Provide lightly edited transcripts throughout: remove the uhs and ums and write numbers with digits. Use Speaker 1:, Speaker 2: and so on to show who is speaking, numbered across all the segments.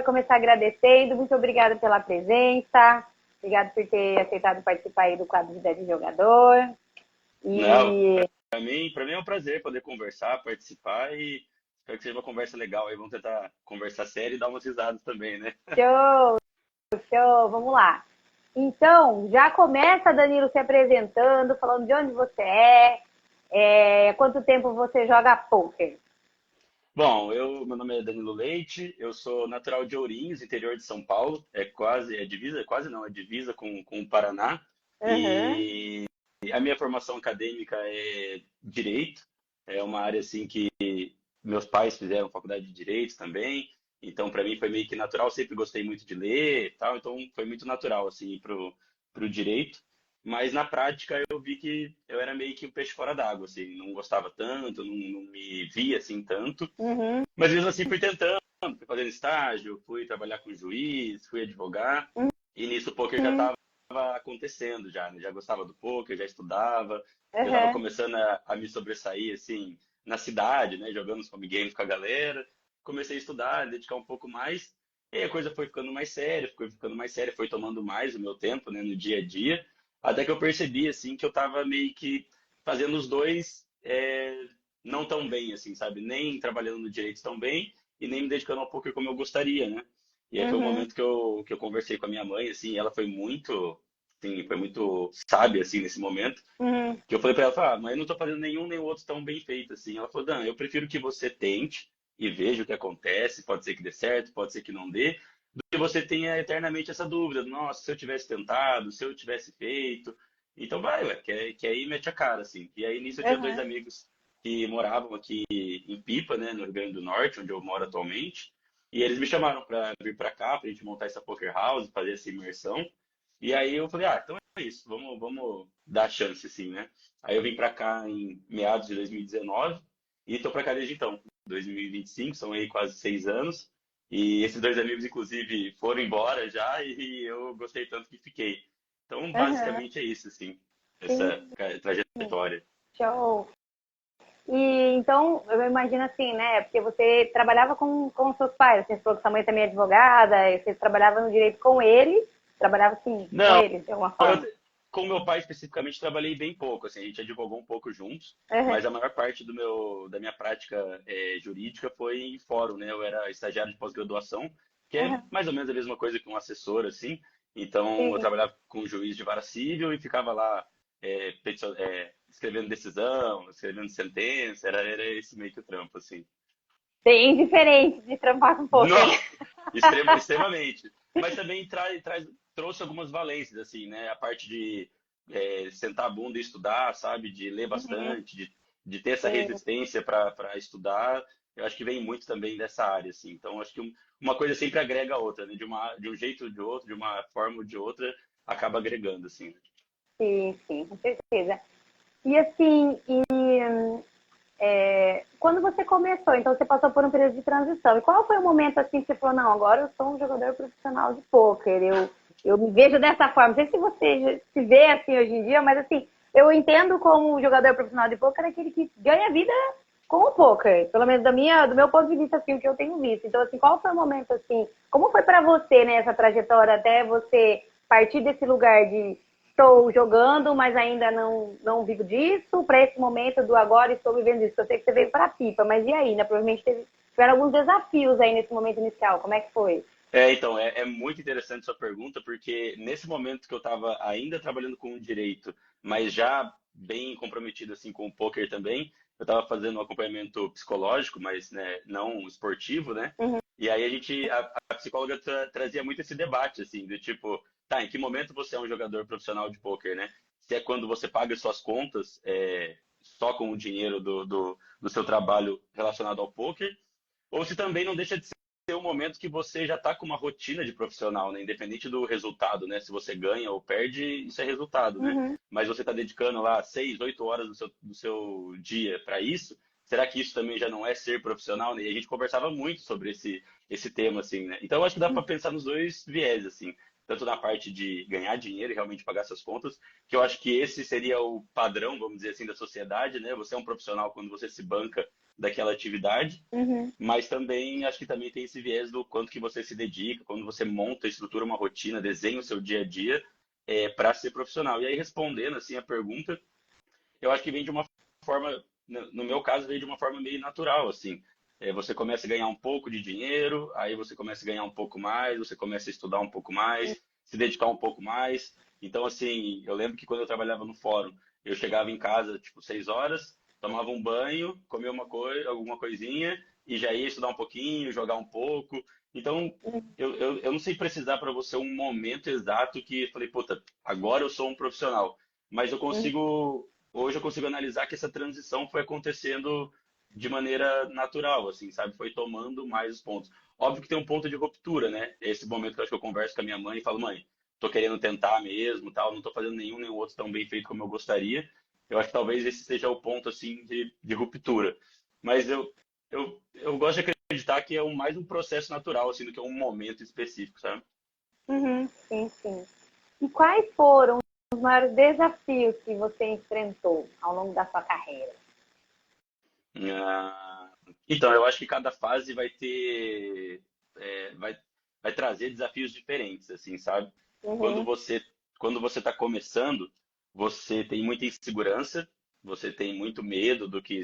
Speaker 1: começar agradecendo. Muito obrigada pela presença. Obrigada por ter aceitado participar aí do quadro de 10 de jogador.
Speaker 2: Não,
Speaker 1: E
Speaker 2: para mim é um prazer poder conversar, participar e espero que seja uma conversa legal aí. Vamos tentar conversar sério e dar umas risadas também, né?
Speaker 1: show, show, vamos lá. Então, já começa, Danilo, se apresentando, falando de onde você quanto tempo você joga pôquer.
Speaker 2: Bom, meu nome é Danilo Leite, eu sou natural de Ourinhos, interior de São Paulo, é divisa, quase não, é divisa com o Paraná,
Speaker 1: Aham,
Speaker 2: e a minha formação acadêmica é Direito, é uma área assim que meus pais fizeram faculdade de Direito também, então para mim foi meio que natural, sempre gostei muito de ler e tal, então foi muito natural assim ir pro Direito, mas na prática eu vi que eu era meio que um peixe fora d'água, assim, não gostava tanto, não me via assim tanto,
Speaker 1: uhum,
Speaker 2: mas mesmo assim fui tentando, fui fazendo estágio, fui trabalhar com juiz, fui advogar, e nisso o poker já
Speaker 1: uhum,
Speaker 2: estava acontecendo já, né? Já gostava do poker, já estudava, já estava
Speaker 1: aham,
Speaker 2: começando a me sobressair assim na cidade, né? Jogando os home games com a galera. Comecei a estudar, a dedicar um pouco mais, e aí a coisa foi ficando mais séria, foi ficando mais séria, foi tomando mais o meu tempo, né, no dia a dia, até que eu percebi assim que eu estava meio que fazendo os dois não tão bem, assim, sabe? Nem trabalhando no direito tão bem e nem me dedicando ao poker como eu gostaria, né? E aí foi o
Speaker 1: uhum,
Speaker 2: momento que eu conversei com a minha mãe, assim, e ela foi muito sábia, assim, nesse momento,
Speaker 1: uhum,
Speaker 2: que eu falei pra ela, mas eu não tô fazendo nenhum nem o outro tão bem feito, assim. Ela falou, Dan, eu prefiro que você tente e veja o que acontece, pode ser que dê certo, pode ser que não dê, do que você tenha eternamente essa dúvida, nossa, se eu tivesse tentado, se eu tivesse feito, então vai, ué, que aí mete a cara, assim. E aí nisso eu tinha dois
Speaker 1: aham,
Speaker 2: amigos que moravam aqui em Pipa, né, no Rio Grande do Norte, onde eu moro atualmente, e eles me chamaram para vir para cá, pra gente montar essa poker house, fazer essa imersão. E aí eu falei, então é isso, vamos dar a chance, assim, né? Aí eu vim para cá em meados de 2019 e tô para cá desde então, 2025, são aí quase 6 anos. E esses dois amigos, inclusive, foram embora já e eu gostei tanto que fiquei. Então,
Speaker 1: aham,
Speaker 2: basicamente é isso, assim, essa
Speaker 1: sim,
Speaker 2: trajetória.
Speaker 1: show. E então, eu imagino assim, né? Porque você trabalhava com seus pais, assim, você falou que sua mãe também é advogada, e você trabalhava no direito com ele, trabalhava assim, com
Speaker 2: Não,
Speaker 1: eles, de alguma
Speaker 2: eu,
Speaker 1: forma.
Speaker 2: com meu pai especificamente trabalhei bem pouco, assim, a gente advogou um pouco juntos,
Speaker 1: Aham,
Speaker 2: mas a maior parte da minha prática jurídica foi em fórum, né? Eu era estagiário de pós-graduação, que é
Speaker 1: aham,
Speaker 2: mais ou menos a mesma coisa que um assessor, assim. Então, eu
Speaker 1: sim.
Speaker 2: trabalhava com um juiz de vara civil e ficava lá escrevendo decisão, escrevendo sentença, era esse meio que o trampo, assim.
Speaker 1: Bem diferente de trampar com
Speaker 2: Não,
Speaker 1: poker, né?
Speaker 2: extremamente. Mas também trouxe algumas valências, assim, né? A parte de sentar a bunda e estudar, sabe? De ler
Speaker 1: Uhum,
Speaker 2: bastante, de ter essa
Speaker 1: sim.
Speaker 2: resistência para estudar. Eu acho que vem muito também dessa área, assim. Então, acho que uma coisa sempre agrega a outra, né? De um jeito ou de outro, de uma forma ou de outra, acaba agregando, assim.
Speaker 1: Sim, sim, com certeza. E assim, quando você começou, então você passou por um período de transição. E qual foi o momento assim que você falou, não, agora eu sou um jogador profissional de pôquer, eu me vejo dessa forma. Não sei se você se vê assim hoje em dia, mas assim, eu entendo como jogador profissional de pôquer é aquele que ganha vida com o pôquer, pelo menos do meu ponto de vista, assim, o que eu tenho visto. Então, assim, qual foi o momento, assim, como foi para você, né, essa trajetória até você partir desse lugar de estou jogando, mas ainda não vivo disso, para esse momento do agora estou vivendo disso. Eu sei que você veio para a pipa, mas e aí, né? Provavelmente tiveram alguns desafios aí nesse momento inicial. Como é que foi?
Speaker 2: Então, é muito interessante sua pergunta, porque nesse momento que eu estava ainda trabalhando com o direito, mas já bem comprometido assim com o poker também, eu estava fazendo um acompanhamento psicológico, mas né, não esportivo, né?
Speaker 1: Uhum,
Speaker 2: E aí a psicóloga trazia muito esse debate, assim, do tipo, tá, em que momento você é um jogador profissional de poker, né? Se é quando você paga suas contas só com o dinheiro do seu trabalho relacionado ao poker, ou se também não deixa de ser um momento que você já está com uma rotina de profissional, né? Independente do resultado, né? Se você ganha ou perde, isso é resultado, né?
Speaker 1: uhum,
Speaker 2: Mas você está dedicando lá 6, 8 horas do seu dia para isso, será que isso também já não é ser profissional, né? E a gente conversava muito sobre esse tema, assim, né? Então, eu acho que dá para pensar nos dois viés, assim. tanto na parte de ganhar dinheiro e realmente pagar essas contas, que eu acho que esse seria o padrão, vamos dizer assim, da sociedade, né? Você é um profissional quando você se banca daquela atividade,
Speaker 1: Uhum,
Speaker 2: mas também acho que também tem esse viés do quanto que você se dedica, quando você monta, estrutura uma rotina, desenha o seu dia a dia para ser profissional. E aí, respondendo assim a pergunta, eu acho que vem de uma forma, no meu caso, veio de uma forma meio natural, assim. Você começa a ganhar um pouco de dinheiro, aí você começa a ganhar um pouco mais, você começa a estudar um pouco mais, se dedicar um pouco mais. Então, assim, eu lembro que quando eu trabalhava no fórum, eu chegava em casa, tipo, 6 horas, tomava um banho, comia uma coisa, alguma coisinha, e já ia estudar um pouquinho, jogar um pouco. Então, eu não sei precisar para você um momento exato que eu falei, puta, agora eu sou um profissional. Mas
Speaker 1: uhum,
Speaker 2: hoje eu consigo analisar que essa transição foi acontecendo de maneira natural, assim, sabe? Foi tomando mais os pontos. Óbvio que tem um ponto de ruptura, né? Esse momento que eu acho que eu converso com a minha mãe e falo, mãe, tô querendo tentar mesmo, tal, não tô fazendo nenhum nem outro tão bem feito como eu gostaria. Eu acho que talvez esse seja o ponto, assim, de ruptura. Mas eu gosto de acreditar que é mais um processo natural, assim, do que um momento específico, sabe?
Speaker 1: uhum, sim, sim. E quais foram os maiores desafios que você enfrentou ao longo da sua carreira?
Speaker 2: Ah, então, eu acho que cada fase vai ter, vai trazer desafios diferentes, assim, sabe? Quando
Speaker 1: Uhum,
Speaker 2: você, quando você está começando, você tem muita insegurança, você tem muito medo do que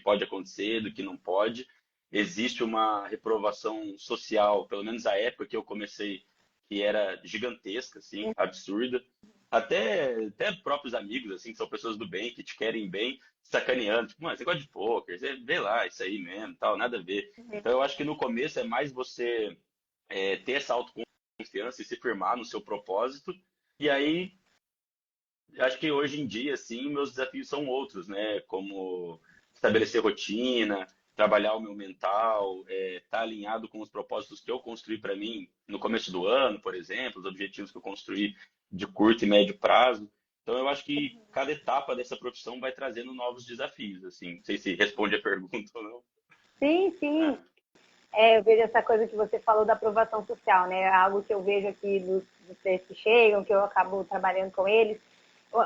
Speaker 2: pode acontecer, do que não pode. Existe uma reprovação social, pelo menos a época que eu comecei, que era gigantesca, assim, absurda. Até próprios amigos, assim, que são pessoas do bem, que te querem bem, sacaneando, tipo, mano, você gosta de pôquer, você vê lá, isso aí mesmo, tal, nada a ver.
Speaker 1: uhum,
Speaker 2: Então eu acho que no começo é mais você ter essa autoconfiança e se firmar no seu propósito. E aí, acho que hoje em dia, assim, meus desafios são outros, né? Como estabelecer rotina, trabalhar o meu mental, estar alinhado com os propósitos que eu construí para mim no começo do ano, por exemplo, os objetivos que eu construí de curto e médio prazo. Então, eu acho que cada etapa dessa profissão vai trazendo novos desafios, assim. Não sei se responde a pergunta ou não.
Speaker 1: sim, sim.
Speaker 2: Ah,
Speaker 1: É, eu vejo essa coisa que você falou da aprovação social, né? É algo que eu vejo aqui dos clientes que chegam, que eu acabo trabalhando com eles.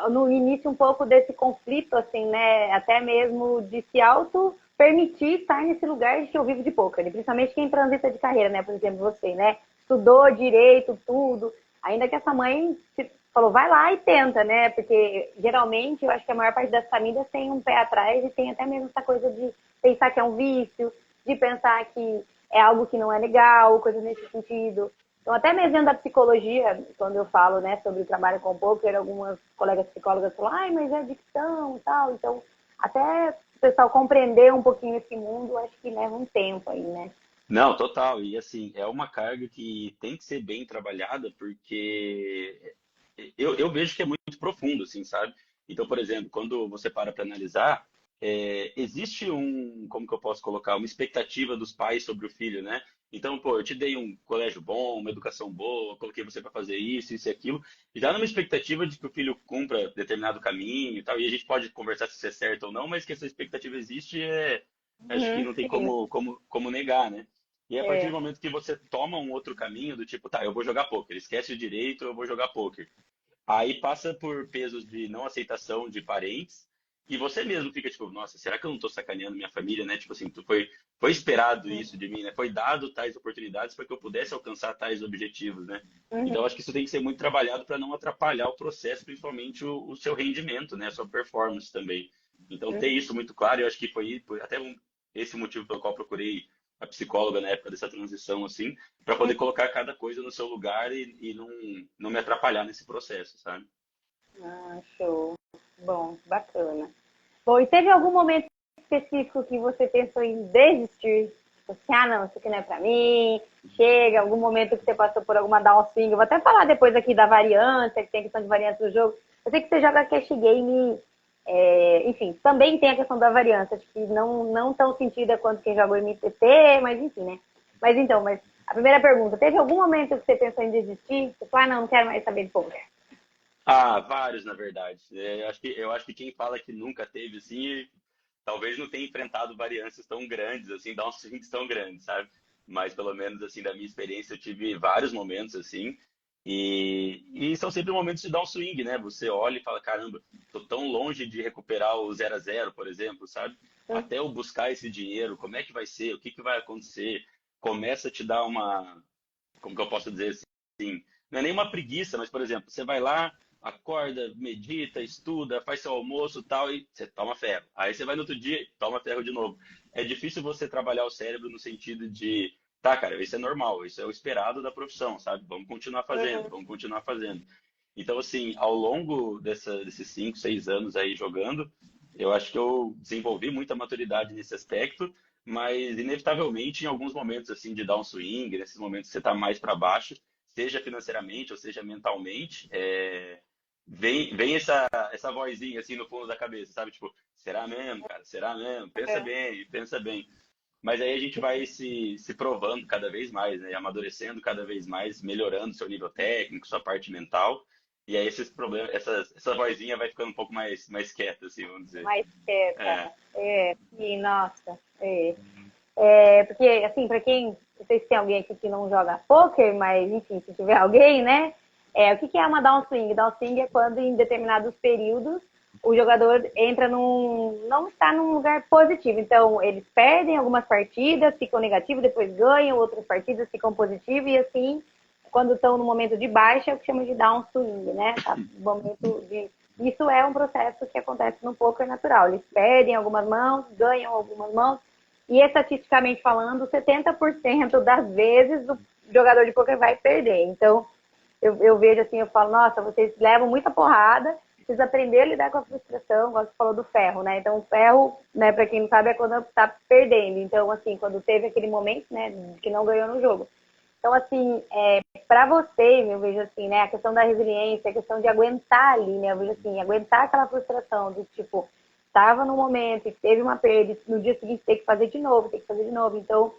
Speaker 1: No início, um pouco desse conflito, assim, né? Até mesmo de se auto-permitir estar nesse lugar de que eu vivo de pouco. Principalmente quem transita de carreira, né? Por exemplo, você, né? Estudou direito, tudo. Ainda que essa mãe falou, vai lá e tenta, né? Porque geralmente eu acho que a maior parte das famílias tem um pé atrás e tem até mesmo essa coisa de pensar que é um vício, de pensar que é algo que não é legal, coisas nesse sentido. Então, até mesmo dentro da psicologia, quando eu falo, né, sobre o trabalho com o poker, algumas colegas psicólogas falam, ai, mas é adicção e tal. Então, até o pessoal compreender um pouquinho esse mundo, acho que leva um tempo aí, né?
Speaker 2: não, total. E assim, é uma carga que tem que ser bem trabalhada, porque eu vejo que é muito profundo, assim, sabe? Então, por exemplo, quando você para analisar, existe como que eu posso colocar, uma expectativa dos pais sobre o filho, né? Então, pô, eu te dei um colégio bom, uma educação boa, coloquei você para fazer isso e aquilo, e dá numa expectativa de que o filho cumpra determinado caminho e tal, e a gente pode conversar se isso é certo ou não, mas que essa expectativa existe, acho que
Speaker 1: Uhum,
Speaker 2: não tem
Speaker 1: sim.
Speaker 2: como negar, né? E a partir do
Speaker 1: É.
Speaker 2: momento que você toma um outro caminho, do tipo, tá, eu vou jogar poker, esquece o direito, eu vou jogar poker. Aí passa por pesos de não aceitação de parentes, e você mesmo fica tipo, nossa, será que eu não tô sacaneando minha família, né? Tipo assim, foi esperado isso de mim, né? Foi dado tais oportunidades para que eu pudesse alcançar tais objetivos, né? Então, acho que isso tem que ser muito trabalhado para não atrapalhar o processo, principalmente o seu rendimento, né? A sua performance também. Então, ter isso muito claro, eu acho que foi até esse o motivo pelo qual eu procurei a psicóloga na época dessa transição, assim, para poder colocar cada coisa no seu lugar e não me atrapalhar nesse processo, sabe?
Speaker 1: Ah, show. Bom, bacana. Bom, e teve algum momento específico que você pensou em desistir? Tipo assim, ah, não, isso aqui não é pra mim. Chega, algum momento que você passou por alguma downswing. Eu vou até falar depois aqui da variância, que tem a questão de variância do jogo. Eu sei que você joga cash game, enfim, também tem a questão da variância, acho que não tão sentida quanto quem joga o MTT, mas enfim, né? Mas a primeira pergunta, teve algum momento que você pensou em desistir? Você falou, ah, não quero mais saber de poker.
Speaker 2: Ah, vários, na verdade. Eu acho que quem fala que nunca teve, assim, talvez não tenha enfrentado variâncias tão grandes, assim, downswings tão grandes, sabe? Mas pelo menos, assim, da minha experiência, eu tive vários momentos, assim, E são sempre momentos de dar um swing, né? Você olha e fala, caramba, tô tão longe de recuperar o 0-0, por exemplo, sabe? Até eu buscar esse dinheiro, como é que vai ser? O que que vai acontecer? Começa a te dar uma, como que eu posso dizer assim, não é nem uma preguiça, mas, por exemplo, você vai lá, acorda, medita, estuda, faz seu almoço e tal, e você toma ferro. Aí você vai no outro dia, toma ferro de novo. É difícil você trabalhar o cérebro no sentido de, tá, cara, isso é normal, isso é o esperado da profissão, sabe? Vamos continuar fazendo,
Speaker 1: Uhum.
Speaker 2: vamos continuar fazendo. Então, assim, ao longo desses 5, 6 anos aí jogando, eu acho que eu desenvolvi muita maturidade nesse aspecto, mas inevitavelmente em alguns momentos assim de dar um swing, nesses momentos que você está mais para baixo, seja financeiramente ou seja mentalmente, vem essa vozinha assim no fundo da cabeça, sabe? Tipo, será mesmo, cara? Será mesmo? Pensa
Speaker 1: É.
Speaker 2: bem, pensa bem. Mas aí a gente vai se provando cada vez mais, né? Amadurecendo cada vez mais, melhorando seu nível técnico, sua parte mental. E aí esses problemas, essa vozinha vai ficando um pouco mais quieta, assim, vamos dizer.
Speaker 1: Mais quieta.
Speaker 2: É.
Speaker 1: E nossa, porque, assim, para quem, não sei se tem alguém aqui que não joga poker, mas, enfim, se tiver alguém, né? O que é uma downswing? Downswing é quando, em determinados períodos, o jogador entra não está num lugar positivo. Então, eles perdem algumas partidas, ficam negativos, depois ganham, outras partidas ficam positivas, e assim, quando estão no momento de baixa, é o que chama de downswing, né? Tá, momento de... Isso é um processo que acontece no poker natural. Eles perdem algumas mãos, ganham algumas mãos, e estatisticamente falando, 70% das vezes o jogador de poker vai perder. Então, eu vejo assim, eu falo, nossa, vocês levam muita porrada, precisa aprender a lidar com a frustração, igual você falou do ferro, né? Então, o ferro, né, para quem não sabe, é quando tá perdendo. Então, assim, quando teve aquele momento, né, que não ganhou no jogo. Então, assim, para você, eu vejo assim, né, a questão da resiliência, a questão de aguentar ali, né, eu vejo assim, aguentar aquela frustração do tipo, estava no momento e teve uma perda, e no dia seguinte tem que fazer de novo, tem que fazer de novo. Então,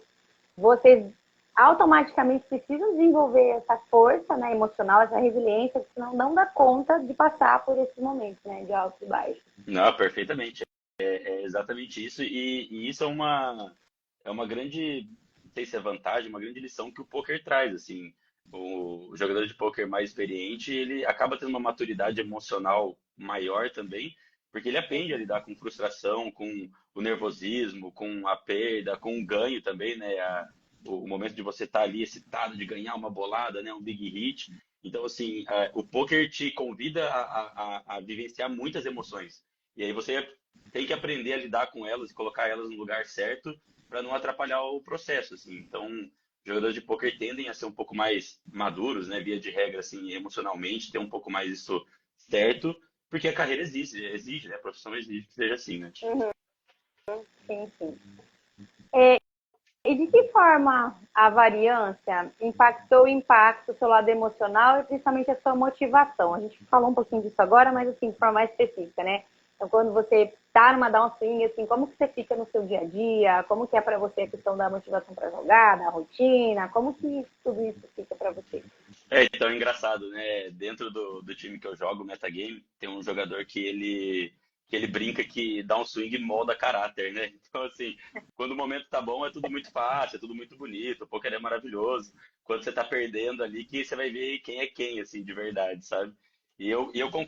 Speaker 1: vocês automaticamente precisam desenvolver essa força, né, emocional, essa resiliência, senão não dá conta de passar por esses momentos, né, de altos e baixos.
Speaker 2: Não, perfeitamente. É exatamente isso. E isso é uma grande, não sei se é vantagem, uma grande lição que o poker traz, assim. O jogador de poker mais experiente, ele acaba tendo uma maturidade emocional maior também, porque ele aprende a lidar com frustração, com o nervosismo, com a perda, com o ganho também, né? O momento de você estar ali excitado de ganhar uma bolada, né? Um big hit. Então, assim, o poker te convida a vivenciar muitas emoções. E aí você tem que aprender a lidar com elas e colocar elas no lugar certo para não atrapalhar o processo, assim. Então, jogadores de poker tendem a ser um pouco mais maduros, né, via de regra, assim, emocionalmente, ter um pouco mais isso certo, porque a carreira exige, né, a profissão exige que seja assim, né?
Speaker 1: Uhum, sim, sim. E de que forma a variância impactou o impacto, o seu lado emocional e principalmente a sua motivação? A gente falou um pouquinho disso agora, mas assim, de forma mais específica, né? Então, quando você está numa downswing, assim, como que você fica no seu dia a dia? Como que é para você a questão da motivação para jogar, da rotina? Como que tudo isso fica para você?
Speaker 2: Então é engraçado, né? Dentro do time que eu jogo, o Metagame, tem um jogador que ele brinca que dá um swing e molda caráter, né? Então, assim, quando o momento tá bom, é tudo muito fácil, é tudo muito bonito, o poker é maravilhoso. Quando você tá perdendo ali, que você vai ver quem é quem, assim, de verdade, sabe?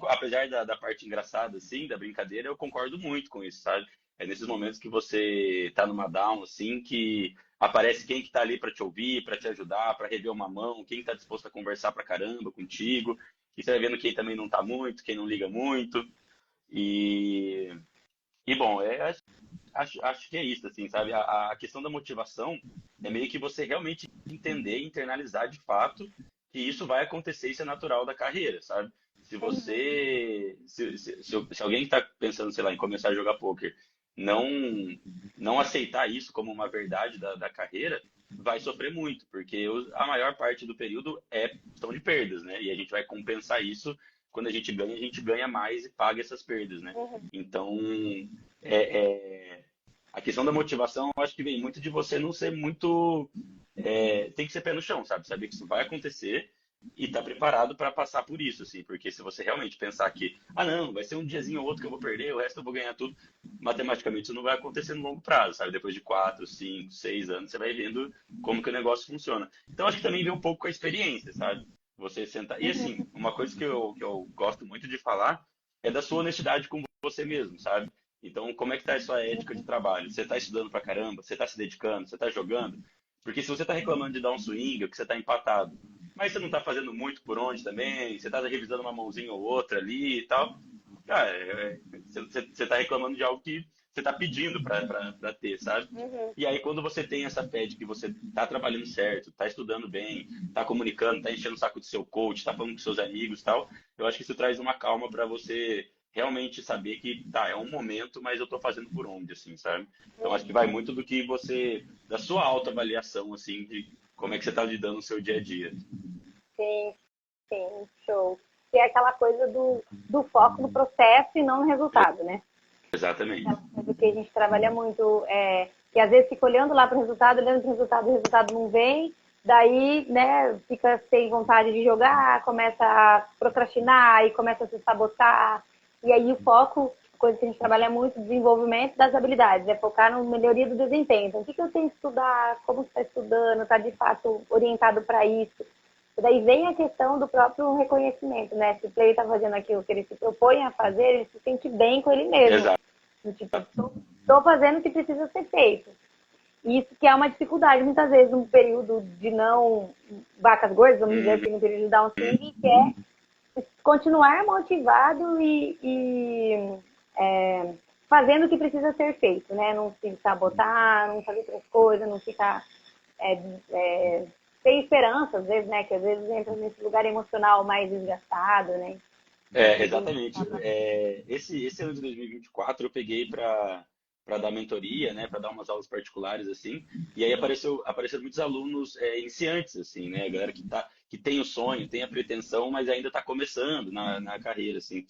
Speaker 2: Apesar da parte engraçada, assim, da brincadeira, eu concordo muito com isso, sabe? É nesses momentos que você tá numa down, assim, que aparece quem que tá ali para te ouvir, para te ajudar, para rever uma mão, quem tá disposto a conversar pra caramba contigo. E você vai vendo quem também não tá muito, quem não liga muito. E, e bom, acho que é isso, assim, sabe? A questão da motivação é meio que você realmente entender e internalizar de fato que isso vai acontecer, isso é natural da carreira, sabe? Se você, se alguém está pensando, sei lá, em começar a jogar poker, não, não aceitar isso como uma verdade da carreira, vai sofrer muito, porque a maior parte do período são de perdas, né? E a gente vai compensar isso quando a gente ganha mais e paga essas perdas, né? Então, a questão da motivação, eu acho que vem muito de você não ser muito. Tem que ser pé no chão, sabe? Saber que isso vai acontecer e estar preparado para passar por isso, assim. Porque se você realmente pensar que, ah, não, vai ser um diazinho ou outro que eu vou perder, o resto eu vou ganhar tudo, matematicamente isso não vai acontecer no longo prazo, sabe? Depois de 4, 5, 6 anos, você vai vendo como que o negócio funciona. Então, acho que também vem um pouco com a experiência, sabe? Você sentar. E assim, uma coisa que eu gosto muito de falar é da sua honestidade com você mesmo, sabe? Então, como é que tá a sua ética de trabalho? Você tá estudando pra caramba? Você tá se dedicando? Você tá jogando? Porque se você tá reclamando de dar um swing, ou que você tá empatado, mas você não tá fazendo muito por onde também, você tá revisando uma mãozinha ou outra ali e tal, cara, você tá reclamando de algo que você tá pedindo pra ter, sabe?
Speaker 1: Uhum.
Speaker 2: E aí, quando você tem essa fé de que você tá trabalhando certo, tá estudando bem, tá comunicando, tá enchendo o saco do seu coach, tá falando com seus amigos e tal, eu acho que isso traz uma calma para você realmente saber que, tá, é um momento, mas eu tô fazendo por onde, assim, sabe? Então, acho que vai muito do que você, da sua autoavaliação, assim, de como é que você tá lidando no seu dia a dia.
Speaker 1: Sim, sim, show. Que é aquela coisa do foco no processo e não no resultado, né?
Speaker 2: Exatamente.
Speaker 1: Aquela coisa que a gente trabalha muito, que às vezes fica olhando lá para o resultado, olhando para o resultado não vem, daí, né, fica sem vontade de jogar, começa a procrastinar e começa a se sabotar. E aí o foco, coisa que a gente trabalha muito, desenvolvimento das habilidades, é focar na melhoria do desempenho. Então, o que eu tenho que estudar, como você está estudando, está de fato orientado para isso. E daí vem a questão do próprio reconhecimento, né? Se o player está fazendo aquilo que ele se propõe a fazer, ele se sente bem com ele mesmo.
Speaker 2: Exato.
Speaker 1: Do tipo, estou fazendo o que precisa ser feito. E isso que é uma dificuldade, muitas vezes, num período de não vacas gordas, vamos dizer
Speaker 2: Uhum.
Speaker 1: assim, num período de downswing, que é continuar motivado e fazendo o que precisa ser feito, né? Não se sabotar, não fazer outras coisas, não ficar é, é, sem esperança, às vezes, né? Que às vezes entra nesse lugar emocional mais desgastado, né? Então
Speaker 2: É,
Speaker 1: tem que.
Speaker 2: exatamente. Esse ano de 2024 eu peguei para dar mentoria, né, para dar umas aulas particulares assim, e aí apareceram muitos alunos iniciantes assim, né, galera que tem o sonho, tem a pretensão, mas ainda está começando na carreira assim.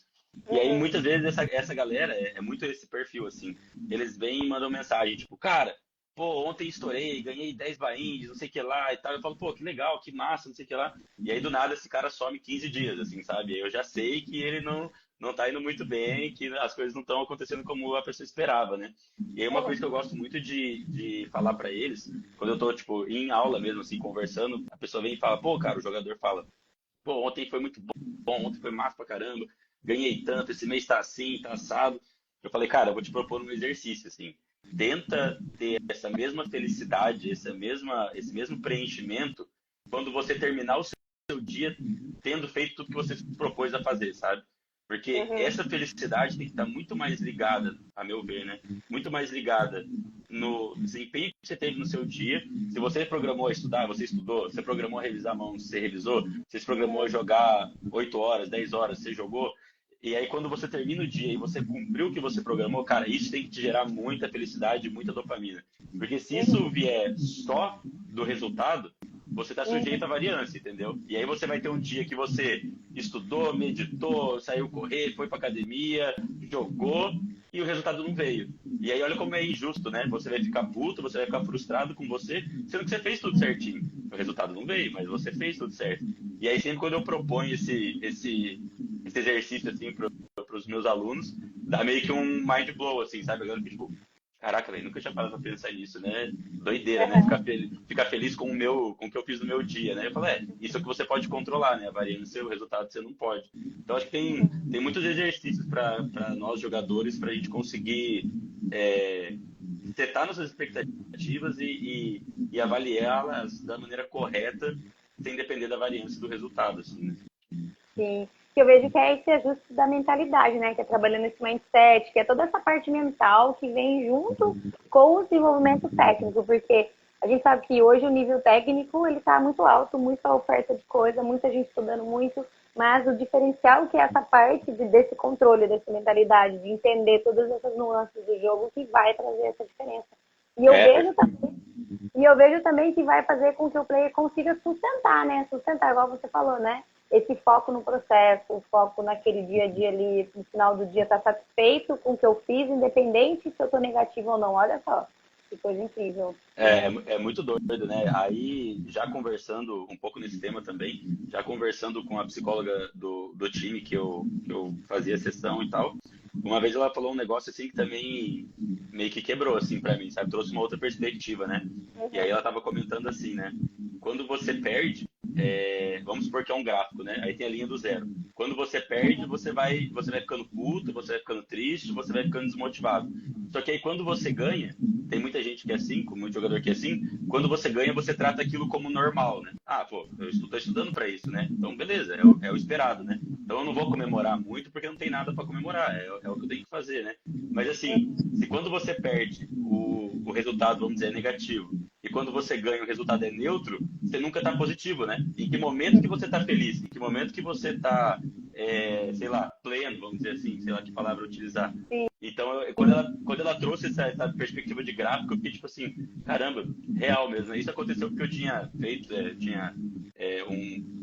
Speaker 2: E aí
Speaker 1: Uhum.
Speaker 2: muitas vezes essa galera é muito esse perfil assim. Eles vêm e mandam mensagem tipo, cara, pô, ontem estourei, ganhei 10 bainds, não sei o que lá e tal. Eu falo, pô, que legal, que massa, não sei o que lá. E aí, do nada, esse cara some 15 dias, assim, sabe? Eu já sei que ele não tá indo muito bem, que as coisas não estão acontecendo como a pessoa esperava, né? E aí, uma coisa que eu gosto muito de falar pra eles, quando eu tô, tipo, em aula mesmo, assim, conversando, a pessoa vem e fala, pô, cara, o jogador fala, pô, ontem foi muito bom, ontem foi massa pra caramba, ganhei tanto, esse mês tá assim, tá assado. Eu falei, cara, eu vou te propor um exercício, assim. Tenta ter essa mesma felicidade, esse mesmo preenchimento quando você terminar o seu dia tendo feito tudo que você se propôs a fazer, sabe? Porque
Speaker 1: Uhum.
Speaker 2: essa felicidade tem que estar muito mais ligada, a meu ver, né? Muito mais ligada no desempenho que você teve no seu dia. Se você programou a estudar, você estudou. Se você programou a revisar a mão, você revisou. Se você programou a jogar 8 horas, 10 horas, você jogou. E aí, quando você termina o dia e você cumpriu o que você programou, cara, isso tem que te gerar muita felicidade, muita dopamina. Porque se isso vier só do resultado, você está sujeito à
Speaker 1: Uhum.
Speaker 2: variância, entendeu? E aí você vai ter um dia que você estudou, meditou, saiu correr, foi para academia, jogou e o resultado não veio. E aí olha como é injusto, né? Você vai ficar puto, você vai ficar frustrado com você, sendo que você fez tudo certinho. O resultado não veio, mas você fez tudo certo. E aí sempre quando eu proponho esse exercício assim para os meus alunos, dá meio que um mind blow, assim, sabe? Agora que tipo, caraca, velho, nunca tinha parado pra pensar nisso, né? Doideira, né? Ficar feliz com com o que eu fiz no meu dia, né? Eu falo, isso é o que você pode controlar, né? A variância, o resultado você não pode. Então acho que tem muitos exercícios para nós jogadores para a gente conseguir é, setar nossas expectativas e avaliá-las da maneira correta, sem depender da variância do resultado, assim, né?
Speaker 1: Sim, que eu vejo que é esse ajuste da mentalidade, né? Que é trabalhando esse mindset, que é toda essa parte mental que vem junto com o desenvolvimento técnico, porque a gente sabe que hoje o nível técnico ele está muito alto, muita oferta de coisa, muita gente estudando muito, mas o diferencial que é essa parte desse controle, dessa mentalidade, de entender todas essas nuances do jogo que vai trazer essa diferença. E eu
Speaker 2: É,
Speaker 1: vejo também, e eu vejo também que vai fazer com que o player consiga sustentar, né? Sustentar, igual você falou, né? Esse foco no processo, o foco naquele dia a dia ali, no final do dia, tá satisfeito com o que eu fiz, independente se eu tô negativo ou não. Olha só, que coisa incrível.
Speaker 2: é muito doido, né? Aí, já conversando um pouco nesse tema também, já conversando com a psicóloga do time que eu fazia sessão e tal, uma vez ela falou um negócio assim que também meio que quebrou, assim, pra mim, sabe? Trouxe uma outra perspectiva, né? E aí ela tava comentando assim, né? Quando você perde, vamos supor que é um gráfico, né? Aí tem a linha do zero. Quando você perde, você vai ficando puto, você vai ficando triste, você vai ficando desmotivado. Só que aí quando você ganha, tem muita gente que é assim, com muito jogador que é assim, quando você ganha, você trata aquilo como normal, né? Ah, pô, eu estou estudando para isso, né? Então, beleza, é o esperado, né? Então eu não vou comemorar muito porque não tem nada para comemorar, é o que eu tenho que fazer, né? Mas assim, se quando você perde o resultado, vamos dizer, é negativo, e quando você ganha o resultado é neutro, você nunca está positivo, né? Em que momento que você está feliz? Em que momento que você está, sei lá, pleno, vamos dizer assim, sei lá que palavra utilizar. Então, quando ela trouxe essa perspectiva de gráfico, eu fiquei tipo assim, caramba, real mesmo, né? Isso aconteceu porque eu tinha feito,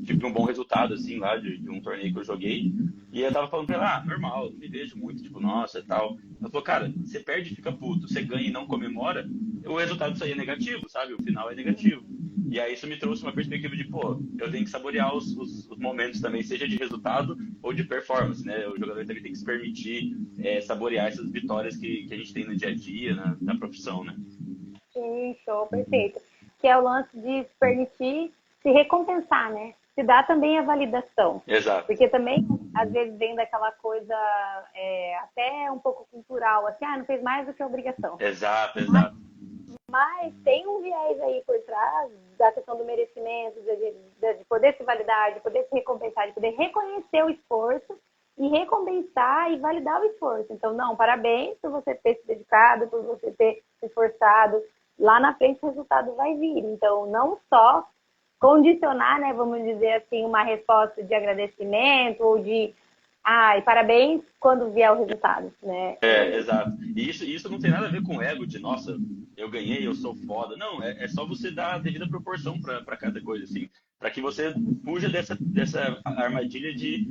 Speaker 2: tive um bom resultado, assim, lá de um torneio que eu joguei, e eu tava falando pra ela, normal, não me vejo muito, tipo, nossa, tal. Ela falou, cara, você perde e fica puto, você ganha e não comemora, o resultado disso aí é negativo, sabe? O final é negativo. E aí isso me trouxe uma perspectiva de, pô, eu tenho que saborear os momentos também, seja de resultado ou de performance, né? O jogador também tem que se permitir saborear essas vitórias que a gente tem no dia a dia, na profissão, né?
Speaker 1: Sim, show, perfeito. Que é o lance de se permitir se recompensar, né? Se dá também a validação.
Speaker 2: Exato,
Speaker 1: Porque também, às vezes, vem daquela coisa até um pouco cultural, assim, não fez mais do que a obrigação.
Speaker 2: exato, exato.
Speaker 1: Mas tem um viés aí por trás da questão do merecimento, de poder se validar, de poder se recompensar, de poder reconhecer o esforço e recompensar e validar o esforço. Então, não, parabéns por você ter se dedicado, por você ter se esforçado. Lá na frente o resultado vai vir. Então, não só condicionar, né, vamos dizer assim, uma resposta de agradecimento ou de parabéns quando vier o resultado, né?
Speaker 2: Exato. E isso não tem nada a ver com ego de, nossa, eu ganhei, eu sou foda. Não, é só você dar a devida proporção para cada coisa, assim. Para que você fuja dessa armadilha de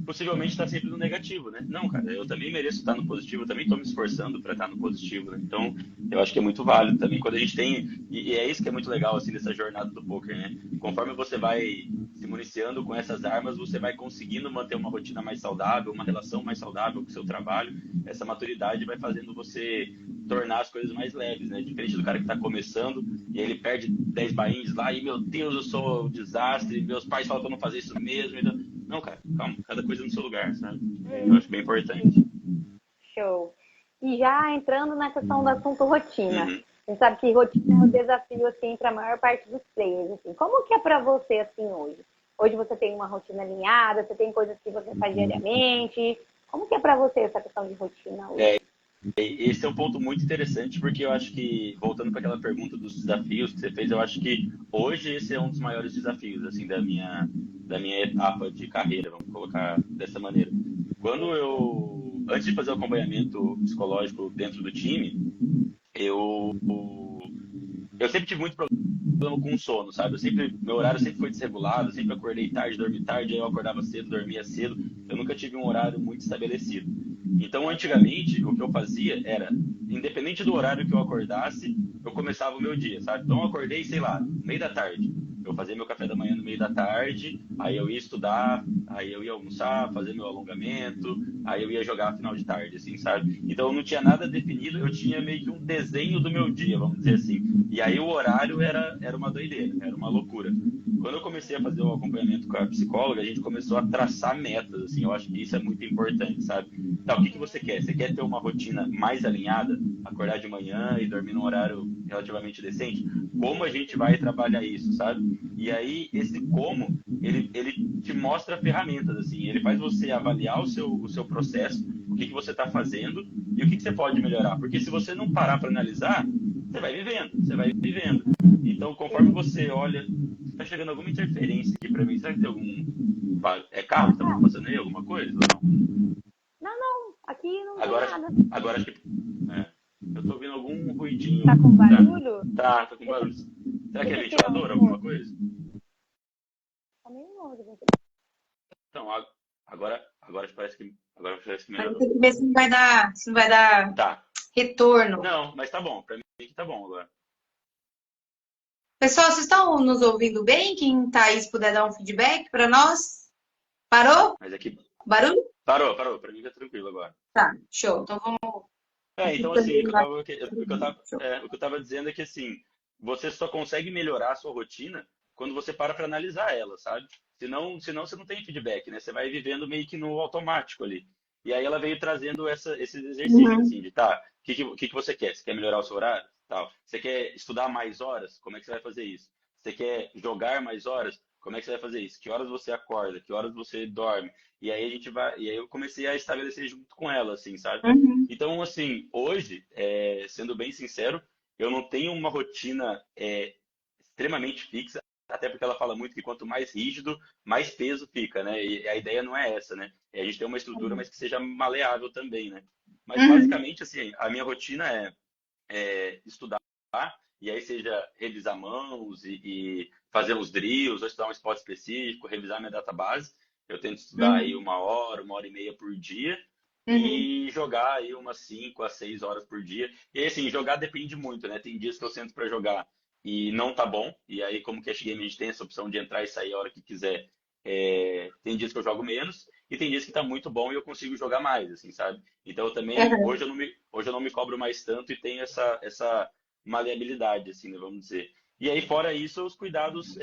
Speaker 2: possivelmente estar sempre no negativo, né? Não, cara, eu também mereço estar no positivo, eu também estou me esforçando para estar no positivo, né? Então, eu acho que é muito válido também quando a gente tem, e é isso que é muito legal, assim, dessa jornada do poker, né? Conforme você vai se municiando com essas armas, você vai conseguindo manter uma rotina mais saudável, uma relação mais saudável com o seu trabalho. Essa maturidade vai fazendo você tornar as coisas mais leves, né? Diferente do cara que está começando e aí ele perde 10 bains lá e, meu Deus, eu sou um desastre, meus pais falam para não fazer isso mesmo. Então... Não, cara, calma, cada coisa no seu lugar, sabe? Eu acho bem importante.
Speaker 1: Show. E já entrando na questão do assunto rotina.
Speaker 2: Uhum.
Speaker 1: A gente sabe que rotina é um desafio, assim, para a maior parte dos players, assim. Como que é para você, assim, hoje? Hoje você tem uma rotina alinhada, você tem coisas que você faz diariamente. Como que é para você essa questão de rotina hoje?
Speaker 2: Esse é um ponto muito interessante, porque eu acho que, voltando para aquela pergunta dos desafios que você fez, eu acho que hoje esse é um dos maiores desafios, assim, da minha etapa de carreira, vamos colocar dessa maneira. Antes de fazer o acompanhamento psicológico dentro do time, eu, eu sempre tive muito problema com sono, sabe? Meu horário sempre foi desregulado, eu sempre acordei tarde, dormi tarde, aí eu acordava cedo, dormia cedo. Eu nunca tive um horário muito estabelecido. Então, antigamente, o que eu fazia era, independente do horário que eu acordasse, eu começava o meu dia, sabe? Então, eu acordei, sei lá, no meio da tarde. Eu fazia meu café da manhã no meio da tarde, aí eu ia estudar, aí eu ia almoçar, fazer meu alongamento, aí eu ia jogar final de tarde, assim, sabe? Então, eu não tinha nada definido, eu tinha meio que um desenho do meu dia, vamos dizer assim. E aí o horário era uma doideira, era uma loucura. Quando eu comecei a fazer o acompanhamento com a psicóloga, a gente começou a traçar metas, assim, eu acho que isso é muito importante, sabe? Tá, o que você quer? Você quer ter uma rotina mais alinhada, acordar de manhã e dormir num horário relativamente decente? Como a gente vai trabalhar isso, sabe? E aí, esse como, ele te mostra ferramentas, assim, ele faz você avaliar o seu processo, o que você está fazendo e o que você pode melhorar. Porque se você não parar para analisar, você vai vivendo, você vai vivendo. Então, conforme você olha, está chegando alguma interferência aqui para mim, será que tem algum... É carro que está passando aí, alguma coisa ou não?
Speaker 1: Não, não, aqui não tem
Speaker 2: Agora,
Speaker 1: nada.
Speaker 2: agora acho que. Eu tô ouvindo algum ruidinho.
Speaker 1: Tá com
Speaker 2: Tá,
Speaker 1: barulho?
Speaker 2: tá com barulho. Será que é
Speaker 1: Deixa eu tirar
Speaker 2: ventilador,
Speaker 1: um
Speaker 2: alguma
Speaker 1: pouco.
Speaker 2: coisa?
Speaker 1: Tá meio longe, gente.
Speaker 2: Então, agora parece que
Speaker 3: Mas
Speaker 2: melhorou.
Speaker 3: tem que ver se não vai dar
Speaker 2: Tá.
Speaker 3: retorno.
Speaker 2: Não, mas tá bom. Pra mim que tá bom agora.
Speaker 3: Pessoal, vocês estão nos ouvindo bem? Quem tá aí, se puder dar um feedback para nós? Parou?
Speaker 2: Mas aqui.
Speaker 3: Barulho?
Speaker 2: Parou. Pra mim tá tranquilo agora.
Speaker 3: Tá, show. Então vamos aqui
Speaker 2: Então assim,
Speaker 3: também.
Speaker 2: o que eu tava dizendo é que assim, você só consegue melhorar a sua rotina quando você para analisar ela, sabe? Senão você não tem feedback, né? Você vai vivendo meio que no automático ali. E aí ela veio trazendo esses exercícios,
Speaker 3: Uhum.
Speaker 2: assim, de tá, o que você quer? Você quer melhorar o seu horário? Tal. Você quer estudar mais horas? Como é que você vai fazer isso? Você quer jogar mais horas? Como é que você vai fazer isso? Que horas você acorda? Que horas você dorme? E aí a gente vai, e aí eu comecei a estabelecer junto com ela, assim, sabe?
Speaker 3: Uhum.
Speaker 2: Então, assim, hoje, sendo bem sincero, eu não tenho uma rotina extremamente fixa, até porque ela fala muito que quanto mais rígido, mais peso fica, né? E a ideia não é essa, né? É a gente ter uma estrutura, mas que seja maleável também, né? Mas
Speaker 3: Uhum.
Speaker 2: basicamente, assim, a minha rotina é estudar, e aí seja revisar mãos e fazer uns drills, ou estudar um esporte específico, revisar minha database. Eu tento estudar aí
Speaker 3: Uhum.
Speaker 2: 1 hora, 1 hora e meia por dia
Speaker 3: Uhum.
Speaker 2: e jogar aí umas 5 a 6 horas por dia. E aí, assim, jogar depende muito, né? Tem dias que eu sento para jogar e não tá bom, e aí, como Cash Game a gente tem essa opção de entrar e sair a hora que quiser, tem dias que eu jogo menos e tem dias que tá muito bom e eu consigo jogar mais, assim, sabe? Então, eu também,
Speaker 3: Uhum.
Speaker 2: hoje eu não me cobro mais tanto e tenho essa maleabilidade, assim, né, vamos dizer. E aí, fora isso, os cuidados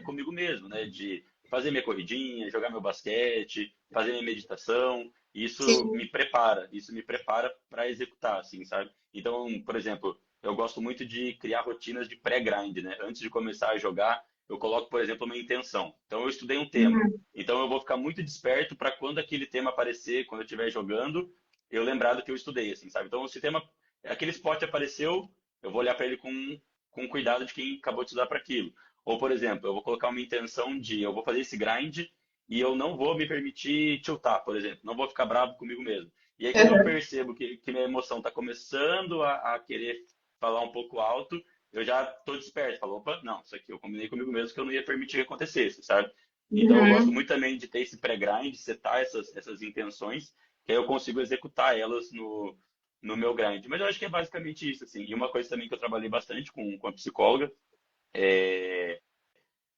Speaker 2: comigo mesmo, né? De fazer minha corridinha, jogar meu basquete, fazer minha meditação.
Speaker 3: Sim.
Speaker 2: Isso me prepara para executar, assim, sabe? Então, por exemplo, eu gosto muito de criar rotinas de pré-grind, né? Antes de começar a jogar, eu coloco, por exemplo, uma intenção. Então, eu estudei um tema.
Speaker 3: Uhum.
Speaker 2: Então, eu vou ficar muito desperto para quando aquele tema aparecer, quando eu estiver jogando, eu lembrar do que eu estudei, assim, sabe? Então, se tema, aquele spot apareceu, eu vou olhar para ele com cuidado de quem acabou de estudar para aquilo. Ou, por exemplo, eu vou colocar uma intenção de eu vou fazer esse grind e eu não vou me permitir tiltar, por exemplo. Não vou ficar bravo comigo mesmo. E aí, quando eu
Speaker 3: Uhum.
Speaker 2: percebo que minha emoção está começando a querer falar um pouco alto, eu já estou desperto. Falo, opa, não, isso aqui eu combinei comigo mesmo que eu não ia permitir que acontecesse, sabe? Então, eu gosto
Speaker 3: Uhum.
Speaker 2: muito também de ter esse pré-grind, setar essas intenções, que aí eu consigo executar elas no meu grind. Mas eu acho que é basicamente isso, assim. E uma coisa também que eu trabalhei bastante com a psicóloga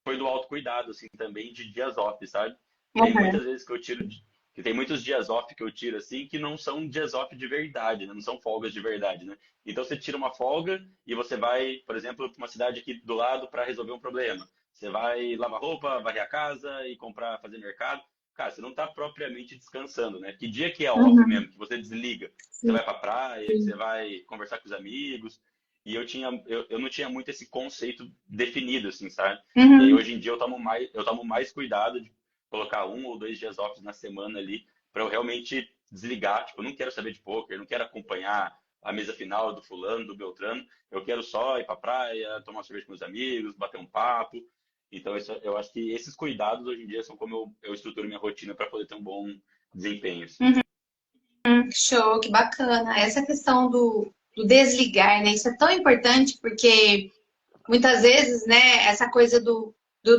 Speaker 2: foi do autocuidado, assim, também de dias off, sabe? Tem
Speaker 3: Uhum.
Speaker 2: muitas vezes que eu tiro, que tem muitos dias off que eu tiro, assim, que não são dias off de verdade, né? Não são folgas de verdade, né? Então você tira uma folga e você vai, por exemplo, para uma cidade aqui do lado para resolver um problema. Você vai lavar roupa, varrer a casa e comprar, fazer mercado. Cara, você não está propriamente descansando, né? Que dia que é off
Speaker 3: Uhum.
Speaker 2: mesmo, que você desliga? Você
Speaker 3: Sim.
Speaker 2: vai para praia, que você
Speaker 3: Sim.
Speaker 2: vai conversar com os amigos. E eu não tinha muito esse conceito definido, assim, sabe? E aí,
Speaker 3: Uhum.
Speaker 2: hoje em dia, eu tomo mais cuidado de colocar 1 ou 2 dias off na semana ali, para eu realmente desligar. Tipo, eu não quero saber de poker, não quero acompanhar a mesa final do fulano, do Beltrano. Eu quero só ir pra praia, tomar uma cerveja com meus amigos, bater um papo. Então, eu acho que esses cuidados hoje em dia são como eu estruturo minha rotina para poder ter um bom desempenho, assim.
Speaker 3: Show, que bacana. Essa questão do desligar, né? Isso é tão importante porque muitas vezes, né, essa coisa do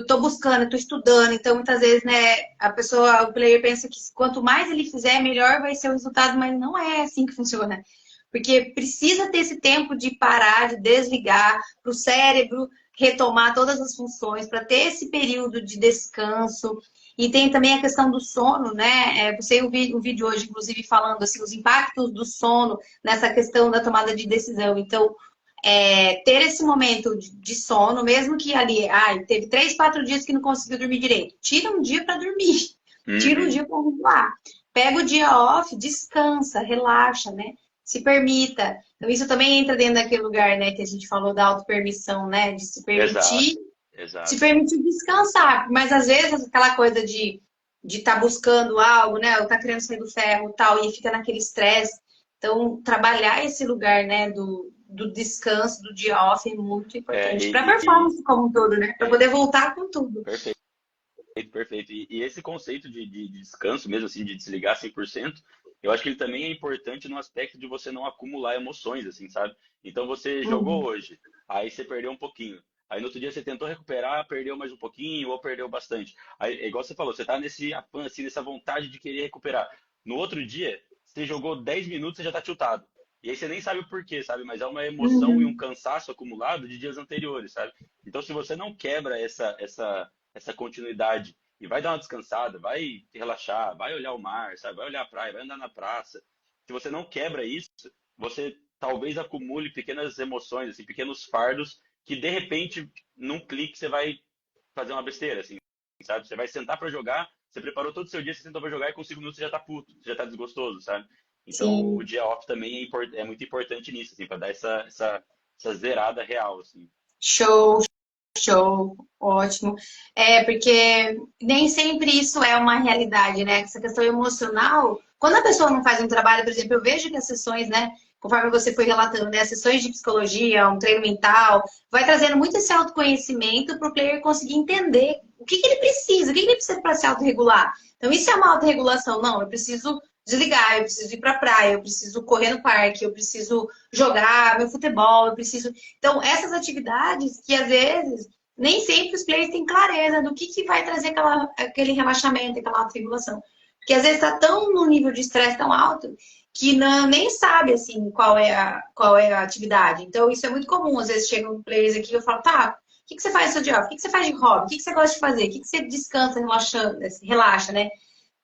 Speaker 3: tô buscando, tô estudando, então muitas vezes, né, a pessoa, o player pensa que quanto mais ele fizer, melhor vai ser o resultado, mas não é assim que funciona. Porque precisa ter esse tempo de parar, de desligar, para o cérebro retomar todas as funções, para ter esse período de descanso. E tem também a questão do sono, né? Você vi um vídeo hoje, inclusive, falando assim, os impactos do sono nessa questão da tomada de decisão. Então, ter esse momento de sono, mesmo que ali, teve 3, 4 dias que não conseguiu dormir direito. Tira um dia para dormir, tira um
Speaker 2: Uhum.
Speaker 3: dia para regular. Pega o dia off, descansa, relaxa, né? Se permita. Então, isso também entra dentro daquele lugar, né, que a gente falou da autopermissão, né? De
Speaker 2: Exato,
Speaker 3: se
Speaker 2: exato.
Speaker 3: permitir descansar. Mas às vezes aquela coisa de estar buscando algo, né? Ou tá querendo sair do ferro e tal, e fica naquele estresse. Então, trabalhar esse lugar, né, do descanso, do dia off é muito
Speaker 2: É,
Speaker 3: importante. Para performance como um todo, né? Para
Speaker 2: é,
Speaker 3: poder voltar com tudo.
Speaker 2: perfeito. Perfeito. E esse conceito de descanso mesmo, assim, de desligar 100%, eu acho que ele também é importante no aspecto de você não acumular emoções, assim, sabe? Então você jogou
Speaker 3: Uhum.
Speaker 2: hoje, aí você perdeu um pouquinho. Aí no outro dia você tentou recuperar, perdeu mais um pouquinho ou perdeu bastante. Aí, é igual você falou, você tá nesse afã, assim, nessa vontade de querer recuperar. No outro dia, você jogou 10 minutos, você já tá tiltado. E aí você nem sabe o porquê, sabe? Mas é uma emoção e um
Speaker 3: Uhum.
Speaker 2: cansaço acumulado de dias anteriores, sabe? Então se você não quebra essa continuidade e vai dar uma descansada, vai relaxar, vai olhar o mar, sabe? Vai olhar a praia, vai andar na praça. Se você não quebra isso, você talvez acumule pequenas emoções, assim, pequenos fardos que de repente, num clique, você vai fazer uma besteira, assim, sabe? Você vai sentar pra jogar, você preparou todo o seu dia, você sentou pra jogar e com 5 minutos você já tá puto, você já tá desgostoso, sabe? Então o
Speaker 3: Sim.
Speaker 2: dia off também é muito importante nisso, assim, pra dar essa zerada real, assim.
Speaker 3: Show, show, ótimo. É, porque nem sempre isso é uma realidade, né? Essa questão emocional, quando a pessoa não faz um trabalho, por exemplo, eu vejo que as sessões, né, conforme você foi relatando, né, as sessões de psicologia, um treino mental, vai trazendo muito esse autoconhecimento para o player conseguir entender o que que ele precisa, o que que ele precisa para se autorregular. Então, isso é uma autorregulação. Não, eu preciso desligar, eu preciso ir para a praia, eu preciso correr no parque, eu preciso jogar meu futebol, eu preciso. Então, essas atividades que às vezes nem sempre os players têm clareza do que vai trazer aquele relaxamento, aquela autorregulação. Porque às vezes está tão no nível de estresse tão alto que não, nem sabe assim qual é a atividade. Então, isso é muito comum. Às vezes chegam players aqui e eu falo, tá, o que que você faz no seu dia off? O que que você faz de hobby? O que que você gosta de fazer? O que que você descansa, relaxando, relaxa, né?